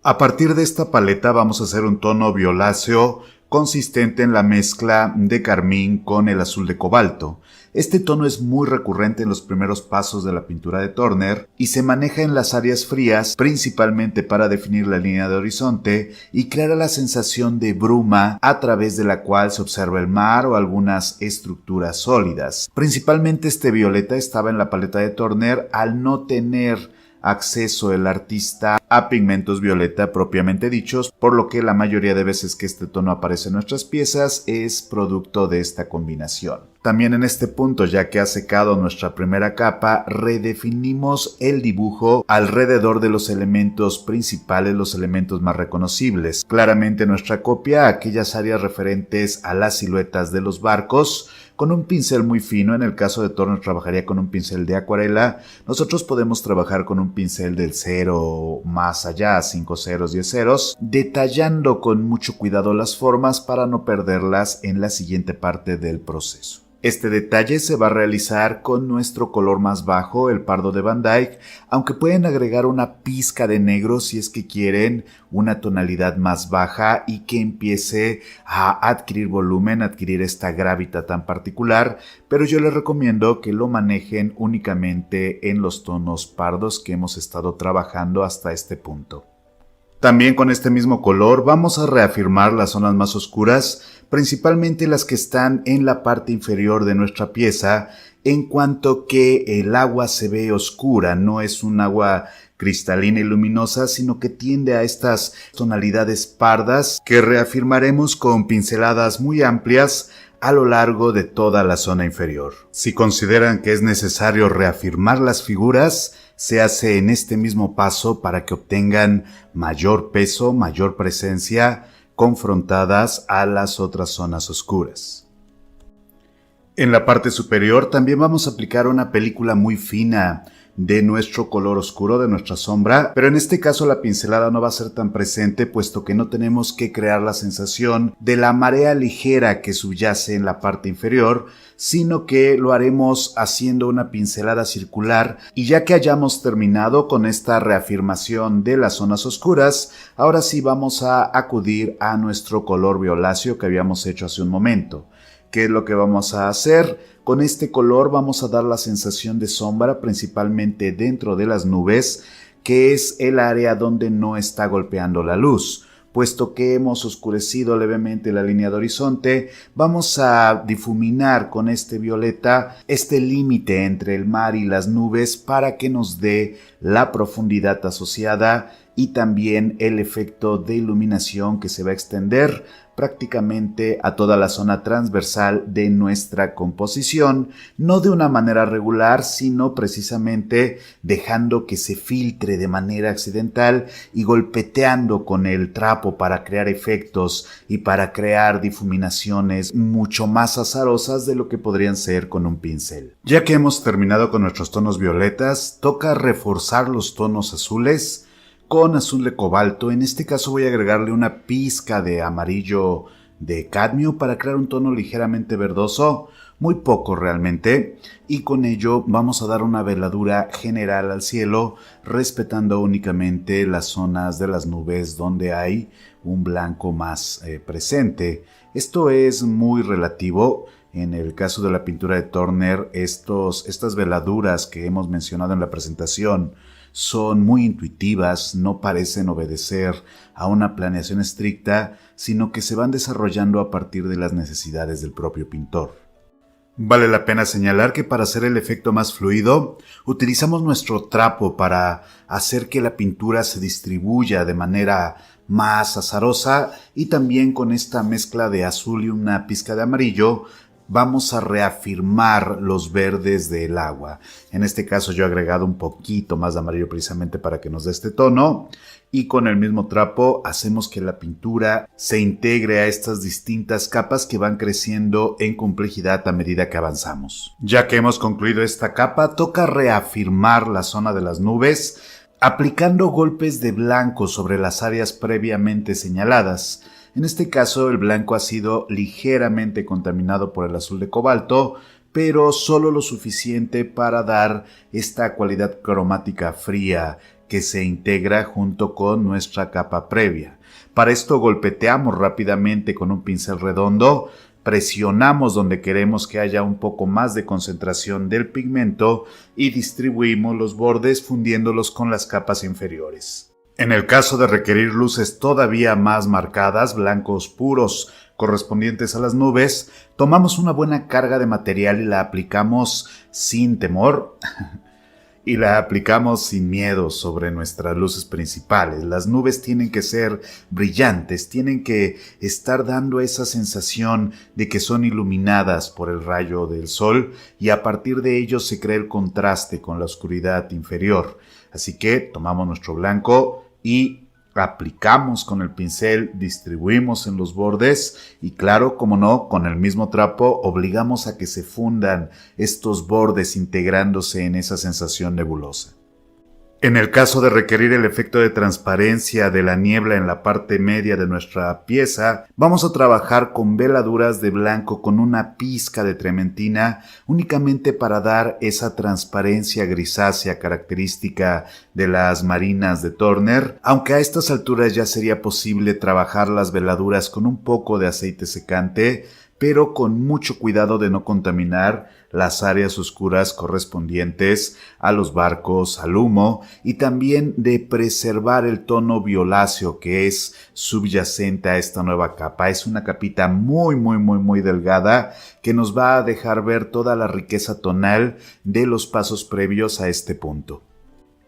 A partir de esta paleta vamos a hacer un tono violáceo consistente en la mezcla de carmín con el azul de cobalto. Este tono es muy recurrente en los primeros pasos de la pintura de Turner y se maneja en las áreas frías principalmente para definir la línea de horizonte y crear la sensación de bruma a través de la cual se observa el mar o algunas estructuras sólidas. Principalmente este violeta estaba en la paleta de Turner al no tener acceso el artista a pigmentos violeta propiamente dichos, por lo que la mayoría de veces que este tono aparece en nuestras piezas es producto de esta combinación. También en este punto, ya que ha secado nuestra primera capa, redefinimos el dibujo alrededor de los elementos principales, los elementos más reconocibles. Claramente nuestra copia, aquellas áreas referentes a las siluetas de los barcos, con un pincel muy fino. En el caso de Turner trabajaría con un pincel de acuarela. Nosotros podemos trabajar con un pincel del 0 más allá, 5 ceros, 10 ceros, detallando con mucho cuidado las formas para no perderlas en la siguiente parte del proceso. Este detalle se va a realizar con nuestro color más bajo, el pardo de Van Dyck, aunque pueden agregar una pizca de negro si es que quieren una tonalidad más baja y que empiece a adquirir volumen, adquirir esta gravita tan particular, pero yo les recomiendo que lo manejen únicamente en los tonos pardos que hemos estado trabajando hasta este punto. También con este mismo color vamos a reafirmar las zonas más oscuras, principalmente las que están en la parte inferior de nuestra pieza, en cuanto que el agua se ve oscura, no es un agua cristalina y luminosa, sino que tiende a estas tonalidades pardas que reafirmaremos con pinceladas muy amplias a lo largo de toda la zona inferior. Si consideran que es necesario reafirmar las figuras, se hace en este mismo paso para que obtengan mayor peso, mayor presencia, confrontadas a las otras zonas oscuras. En la parte superior también vamos a aplicar una película muy fina de nuestro color oscuro, de nuestra sombra, pero en este caso la pincelada no va a ser tan presente, puesto que no tenemos que crear la sensación de la marea ligera que subyace en la parte inferior, sino que lo haremos haciendo una pincelada circular, y ya que hayamos terminado con esta reafirmación de las zonas oscuras, ahora sí vamos a acudir a nuestro color violáceo que habíamos hecho hace un momento. ¿Qué es lo que vamos a hacer? Con este color vamos a dar la sensación de sombra principalmente dentro de las nubes, que es el área donde no está golpeando la luz. Puesto que hemos oscurecido levemente la línea de horizonte, vamos a difuminar con este violeta este límite entre el mar y las nubes para que nos dé la profundidad asociada y también el efecto de iluminación que se va a extender prácticamente a toda la zona transversal de nuestra composición, no de una manera regular, sino precisamente dejando que se filtre de manera accidental y golpeteando con el trapo para crear efectos y para crear difuminaciones mucho más azarosas de lo que podrían ser con un pincel. Ya que hemos terminado con nuestros tonos violetas, toca reforzar los tonos azules con azul de cobalto. En este caso voy a agregarle una pizca de amarillo de cadmio para crear un tono ligeramente verdoso, muy poco realmente, y con ello vamos a dar una veladura general al cielo, respetando únicamente las zonas de las nubes donde hay un blanco más presente. Esto es muy relativo. En el caso de la pintura de Turner, estas veladuras que hemos mencionado en la presentación son muy intuitivas, no parecen obedecer a una planeación estricta, sino que se van desarrollando a partir de las necesidades del propio pintor. Vale la pena señalar que para hacer el efecto más fluido, utilizamos nuestro trapo para hacer que la pintura se distribuya de manera más azarosa, y también con esta mezcla de azul y una pizca de amarillo vamos a reafirmar los verdes del agua. En este caso yo he agregado un poquito más de amarillo precisamente para que nos dé este tono, y con el mismo trapo hacemos que la pintura se integre a estas distintas capas que van creciendo en complejidad a medida que avanzamos. Ya que hemos concluido esta capa, toca reafirmar la zona de las nubes aplicando golpes de blanco sobre las áreas previamente señaladas. En este caso, el blanco ha sido ligeramente contaminado por el azul de cobalto, pero solo lo suficiente para dar esta cualidad cromática fría que se integra junto con nuestra capa previa. Para esto golpeteamos rápidamente con un pincel redondo, presionamos donde queremos que haya un poco más de concentración del pigmento y distribuimos los bordes fundiéndolos con las capas inferiores. En el caso de requerir luces todavía más marcadas, blancos puros correspondientes a las nubes, tomamos una buena carga de material y la aplicamos sin temor y la aplicamos sin miedo sobre nuestras luces principales. Las nubes tienen que ser brillantes, tienen que estar dando esa sensación de que son iluminadas por el rayo del sol y a partir de ello se crea el contraste con la oscuridad inferior. Así que tomamos nuestro blanco y aplicamos con el pincel, distribuimos en los bordes y claro, como no, con el mismo trapo obligamos a que se fundan estos bordes integrándose en esa sensación nebulosa. En el caso de requerir el efecto de transparencia de la niebla en la parte media de nuestra pieza, vamos a trabajar con veladuras de blanco con una pizca de trementina únicamente para dar esa transparencia grisácea característica de las marinas de Turner, aunque a estas alturas ya sería posible trabajar las veladuras con un poco de aceite secante, pero con mucho cuidado de no contaminar las áreas oscuras correspondientes a los barcos, al humo y también de preservar el tono violáceo que es subyacente a esta nueva capa. Es una capita muy delgada que nos va a dejar ver toda la riqueza tonal de los pasos previos a este punto.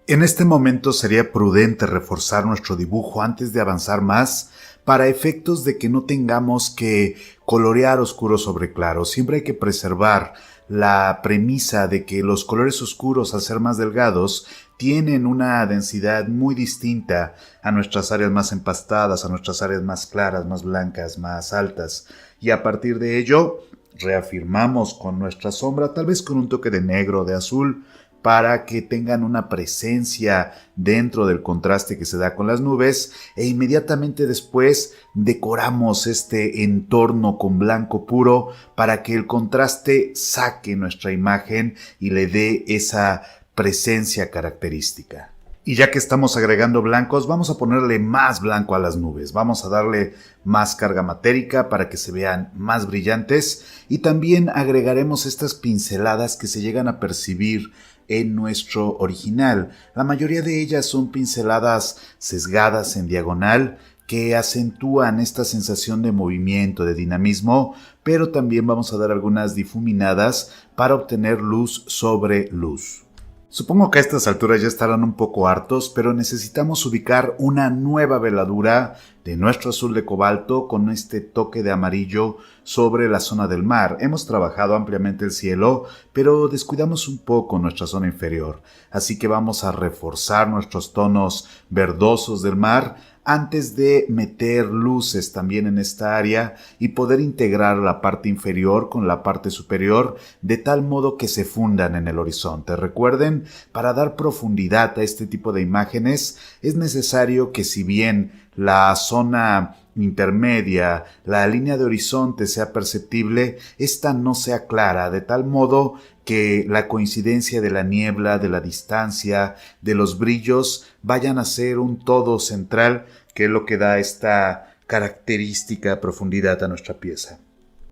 En este momento sería prudente reforzar nuestro dibujo antes de avanzar más para efectos de que no tengamos que colorear oscuro sobre claro. Siempre hay que preservar la premisa de que los colores oscuros, al ser más delgados, tienen una densidad muy distinta a nuestras áreas más empastadas, a nuestras áreas más claras, más blancas, más altas. Y a partir de ello, reafirmamos con nuestra sombra, tal vez con un toque de negro o de azul, para que tengan una presencia dentro del contraste que se da con las nubes e inmediatamente después decoramos este entorno con blanco puro para que el contraste saque nuestra imagen y le dé esa presencia característica. Y ya que estamos agregando blancos, vamos a ponerle más blanco a las nubes. Vamos a darle más carga matérica para que se vean más brillantes y también agregaremos estas pinceladas que se llegan a percibir en nuestro original. La mayoría de ellas son pinceladas sesgadas en diagonal que acentúan esta sensación de movimiento, de dinamismo, pero también vamos a dar algunas difuminadas para obtener luz sobre luz. Supongo que a estas alturas ya estarán un poco hartos, pero necesitamos ubicar una nueva veladura de nuestro azul de cobalto con este toque de amarillo sobre la zona del mar. Hemos trabajado ampliamente el cielo, pero descuidamos un poco nuestra zona inferior, así que vamos a reforzar nuestros tonos verdosos del mar antes de meter luces también en esta área y poder integrar la parte inferior con la parte superior de tal modo que se fundan en el horizonte. Recuerden, para dar profundidad a este tipo de imágenes es necesario que si bien la zona intermedia, la línea de horizonte sea perceptible, esta no sea clara, de tal modo que la coincidencia de la niebla, de la distancia, de los brillos vayan a ser un todo central, que es lo que da esta característica profundidad a nuestra pieza.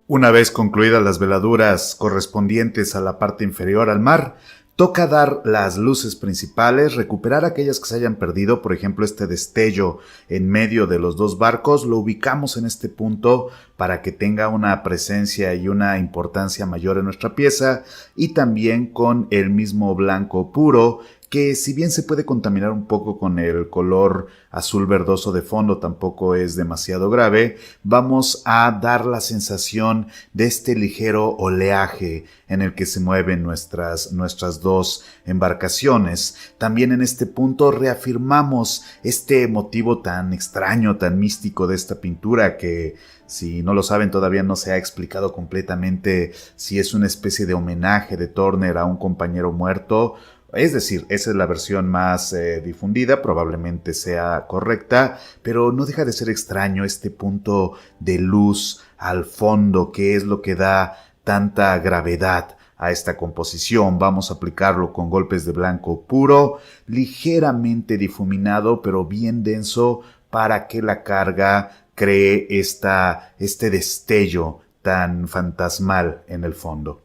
Una vez concluidas las veladuras correspondientes a la parte inferior al mar, toca dar las luces principales, recuperar aquellas que se hayan perdido, por ejemplo este destello en medio de los dos barcos, lo ubicamos en este punto para que tenga una presencia y una importancia mayor en nuestra pieza y también con el mismo blanco puro que si bien se puede contaminar un poco con el color azul verdoso de fondo, tampoco es demasiado grave, vamos a dar la sensación de este ligero oleaje en el que se mueven nuestras dos embarcaciones. También en este punto reafirmamos este motivo tan extraño, tan místico de esta pintura que, si no lo saben, todavía no se ha explicado completamente si es una especie de homenaje de Turner a un compañero muerto Es decir, esa es la versión más difundida, probablemente sea correcta, pero no deja de ser extraño este punto de luz al fondo, que es lo que da tanta gravedad a esta composición. Vamos a aplicarlo con golpes de blanco puro, ligeramente difuminado, pero bien denso para que la carga cree este destello tan fantasmal en el fondo.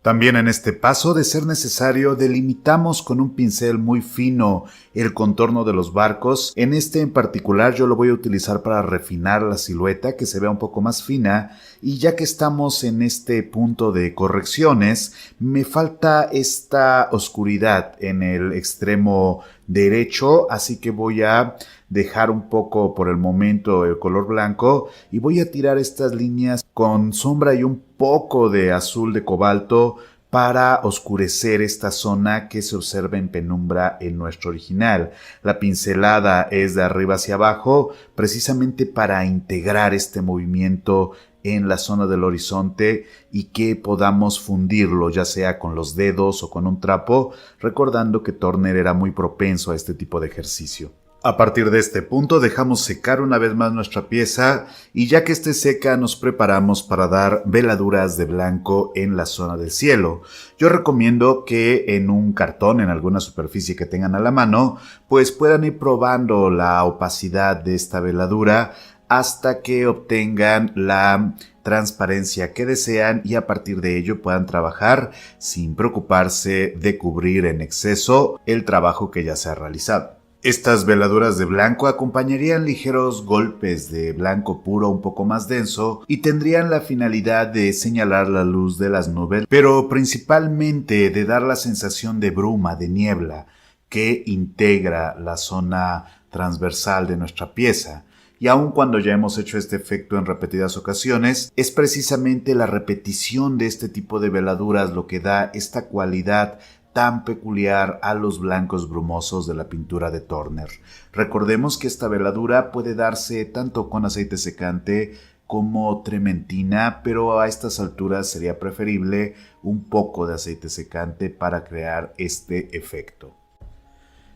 También en este paso, de ser necesario, delimitamos con un pincel muy fino el contorno de los barcos. En este en particular yo lo voy a utilizar para refinar la silueta, que se vea un poco más fina, y ya que estamos en este punto de correcciones, me falta esta oscuridad en el extremo derecho, así que voy a dejar un poco por el momento el color blanco y voy a tirar estas líneas con sombra y un poco de azul de cobalto para oscurecer esta zona que se observa en penumbra en nuestro original. La pincelada es de arriba hacia abajo, precisamente para integrar este movimiento en la zona del horizonte y que podamos fundirlo, ya sea con los dedos o con un trapo, recordando que Turner era muy propenso a este tipo de ejercicio. A partir de este punto dejamos secar una vez más nuestra pieza y ya que esté seca nos preparamos para dar veladuras de blanco en la zona del cielo. Yo recomiendo que en un cartón, en alguna superficie que tengan a la mano, pues puedan ir probando la opacidad de esta veladura hasta que obtengan la transparencia que desean y a partir de ello puedan trabajar sin preocuparse de cubrir en exceso el trabajo que ya se ha realizado. Estas veladuras de blanco acompañarían ligeros golpes de blanco puro un poco más denso y tendrían la finalidad de señalar la luz de las nubes, pero principalmente de dar la sensación de bruma, de niebla, que integra la zona transversal de nuestra pieza. Y aun cuando ya hemos hecho este efecto en repetidas ocasiones, es precisamente la repetición de este tipo de veladuras lo que da esta cualidad tan peculiar a los blancos brumosos de la pintura de Turner. Recordemos que esta veladura puede darse tanto con aceite secante como trementina, pero a estas alturas sería preferible un poco de aceite secante para crear este efecto.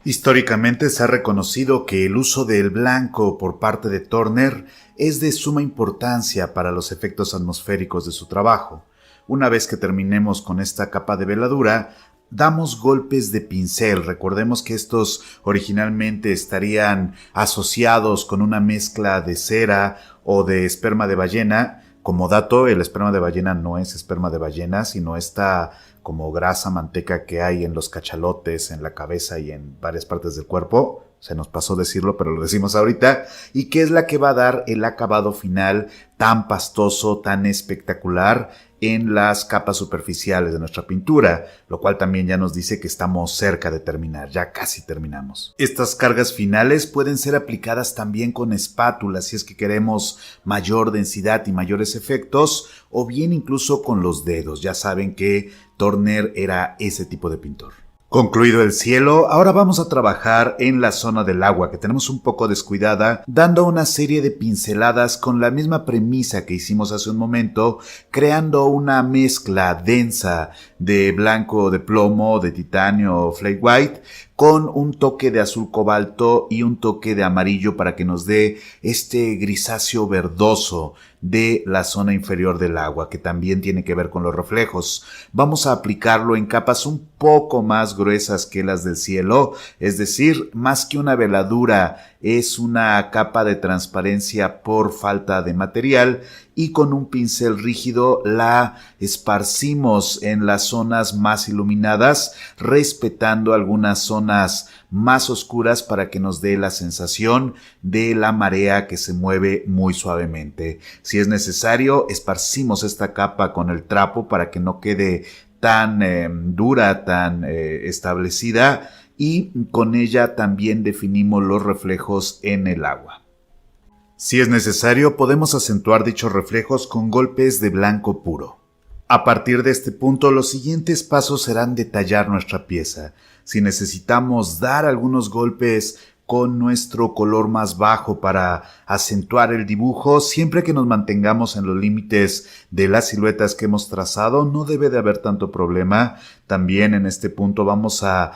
Históricamente se ha reconocido que el uso del blanco por parte de Turner es de suma importancia para los efectos atmosféricos de su trabajo. Una vez que terminemos con esta capa de veladura, damos golpes de pincel. Recordemos que estos originalmente estarían asociados con una mezcla de cera o de esperma de ballena. Como dato, el esperma de ballena no es esperma de ballena, sino esta como grasa, manteca que hay en los cachalotes, en la cabeza y en varias partes del cuerpo. Se nos pasó decirlo, pero lo decimos ahorita, y que es la que va a dar el acabado final tan pastoso, tan espectacular en las capas superficiales de nuestra pintura, lo cual también ya nos dice que estamos cerca de terminar, ya casi terminamos. Estas cargas finales pueden ser aplicadas también con espátulas si es que queremos mayor densidad y mayores efectos, o bien incluso con los dedos. Ya saben que Turner era ese tipo de pintor. Concluido el cielo, ahora vamos a trabajar en la zona del agua que tenemos un poco descuidada, dando una serie de pinceladas con la misma premisa que hicimos hace un momento, creando una mezcla densa de blanco de plomo, de titanio o flake white, con un toque de azul cobalto y un toque de amarillo para que nos dé este grisáceo verdoso de la zona inferior del agua, que también tiene que ver con los reflejos. Vamos a aplicarlo en capas un poco más gruesas que las del cielo, es decir, más que una veladura, es una capa de transparencia por falta de material, y con un pincel rígido la esparcimos en las zonas más iluminadas, respetando algunas zonas más oscuras para que nos dé la sensación de la marea que se mueve muy suavemente. Si es necesario, esparcimos esta capa con el trapo para que no quede tan dura, tan establecida, y con ella también definimos los reflejos en el agua. Si es necesario, podemos acentuar dichos reflejos con golpes de blanco puro. A partir de este punto, los siguientes pasos serán detallar nuestra pieza. Si necesitamos dar algunos golpes con nuestro color más bajo para acentuar el dibujo. Siempre que nos mantengamos en los límites de las siluetas que hemos trazado, no debe de haber tanto problema. También en este punto vamos a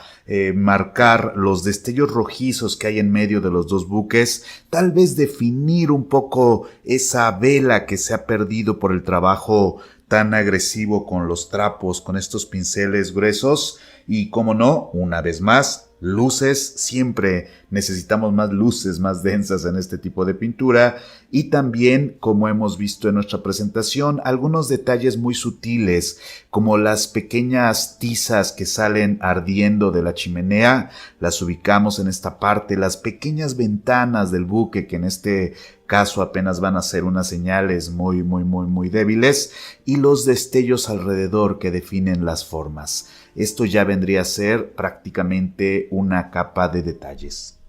marcar los destellos rojizos que hay en medio de los dos buques, tal vez definir un poco esa vela que se ha perdido por el trabajo tan agresivo con los trapos, con estos pinceles gruesos. Y como no, una vez más, luces. Siempre necesitamos más luces, más densas en este tipo de pintura. Y también, como hemos visto en nuestra presentación, algunos detalles muy sutiles, como las pequeñas tizas que salen ardiendo de la chimenea, las ubicamos en esta parte, las pequeñas ventanas del buque, que en este caso apenas van a ser unas señales muy débiles, y los destellos alrededor que definen las formas. Esto ya vendría a ser prácticamente una capa de detalles.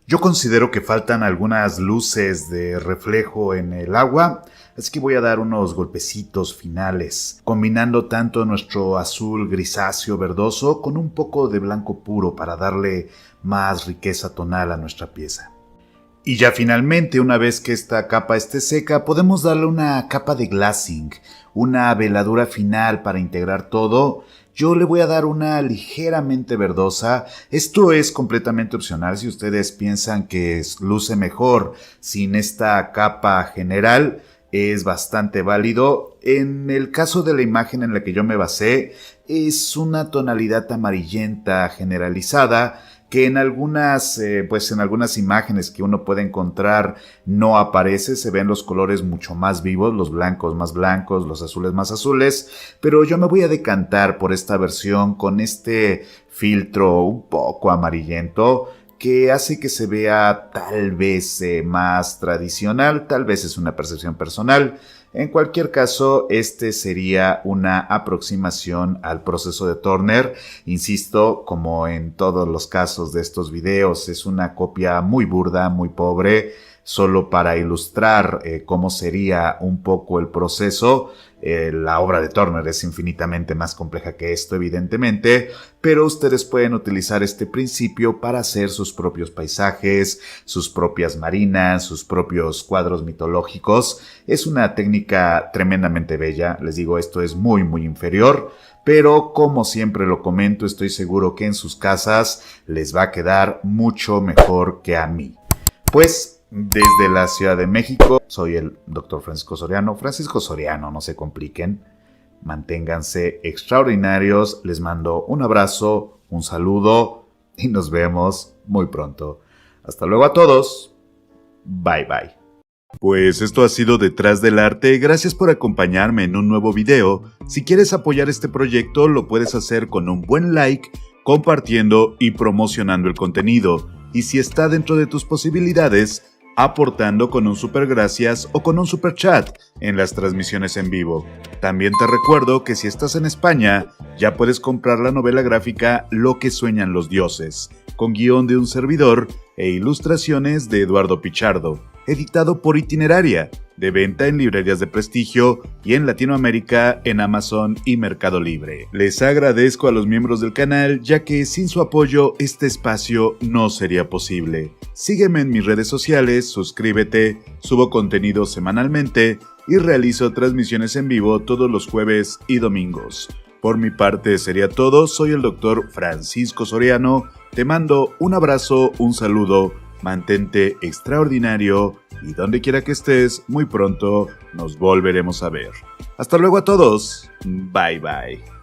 Yo considero que faltan algunas luces de reflejo en el agua, así que voy a dar unos golpecitos finales, combinando tanto nuestro azul grisáceo verdoso con un poco de blanco puro para darle más riqueza tonal a nuestra pieza. Y ya finalmente, una vez que esta capa esté seca, podemos darle una capa de glassing, una veladura final para integrar todo. Yo le voy a dar una ligeramente verdosa. Esto es completamente opcional si ustedes piensan que luce mejor sin esta capa general. Es bastante válido. En el caso de la imagen en la que yo me basé, es una tonalidad amarillenta generalizada que en algunas imágenes que uno puede encontrar no aparece, se ven los colores mucho más vivos, los blancos más blancos, los azules más azules, pero yo me voy a decantar por esta versión con este filtro un poco amarillento que hace que se vea tal vez más tradicional, tal vez es una percepción personal. En cualquier caso, este sería una aproximación al proceso de Turner. Insisto, como en todos los casos de estos videos, es una copia muy burda, muy pobre, solo para ilustrar cómo sería un poco el proceso. La obra de Turner es infinitamente más compleja que esto, evidentemente, pero ustedes pueden utilizar este principio para hacer sus propios paisajes, sus propias marinas, sus propios cuadros mitológicos. Es una técnica tremendamente bella. Les digo, esto es muy inferior, pero como siempre lo comento, estoy seguro que en sus casas les va a quedar mucho mejor que a mí. Pues desde la Ciudad de México, soy el Dr. Francisco Soriano, no se compliquen, manténganse extraordinarios, les mando un abrazo, un saludo y nos vemos muy pronto. Hasta luego a todos, bye. Pues esto ha sido Detrás del Arte, gracias por acompañarme en un nuevo video. Si quieres apoyar este proyecto, lo puedes hacer con un buen like, compartiendo y promocionando el contenido. Y si está dentro de tus posibilidades, aportando con un super gracias o con un super chat en las transmisiones en vivo. También te recuerdo que si estás en España, ya puedes comprar la novela gráfica Lo que sueñan los dioses, con guión de un servidor e ilustraciones de Eduardo Pichardo, editado por Itineraria, de venta en librerías de prestigio y en Latinoamérica en Amazon y Mercado Libre. Les agradezco a los miembros del canal, ya que sin su apoyo este espacio no sería posible. Sígueme en mis redes sociales, suscríbete, subo contenido semanalmente y realizo transmisiones en vivo todos los jueves y domingos. Por mi parte sería todo, soy el Dr. Francisco Soriano, te mando un abrazo, un saludo, mantente extraordinario y donde quiera que estés, muy pronto nos volveremos a ver. Hasta luego a todos, bye.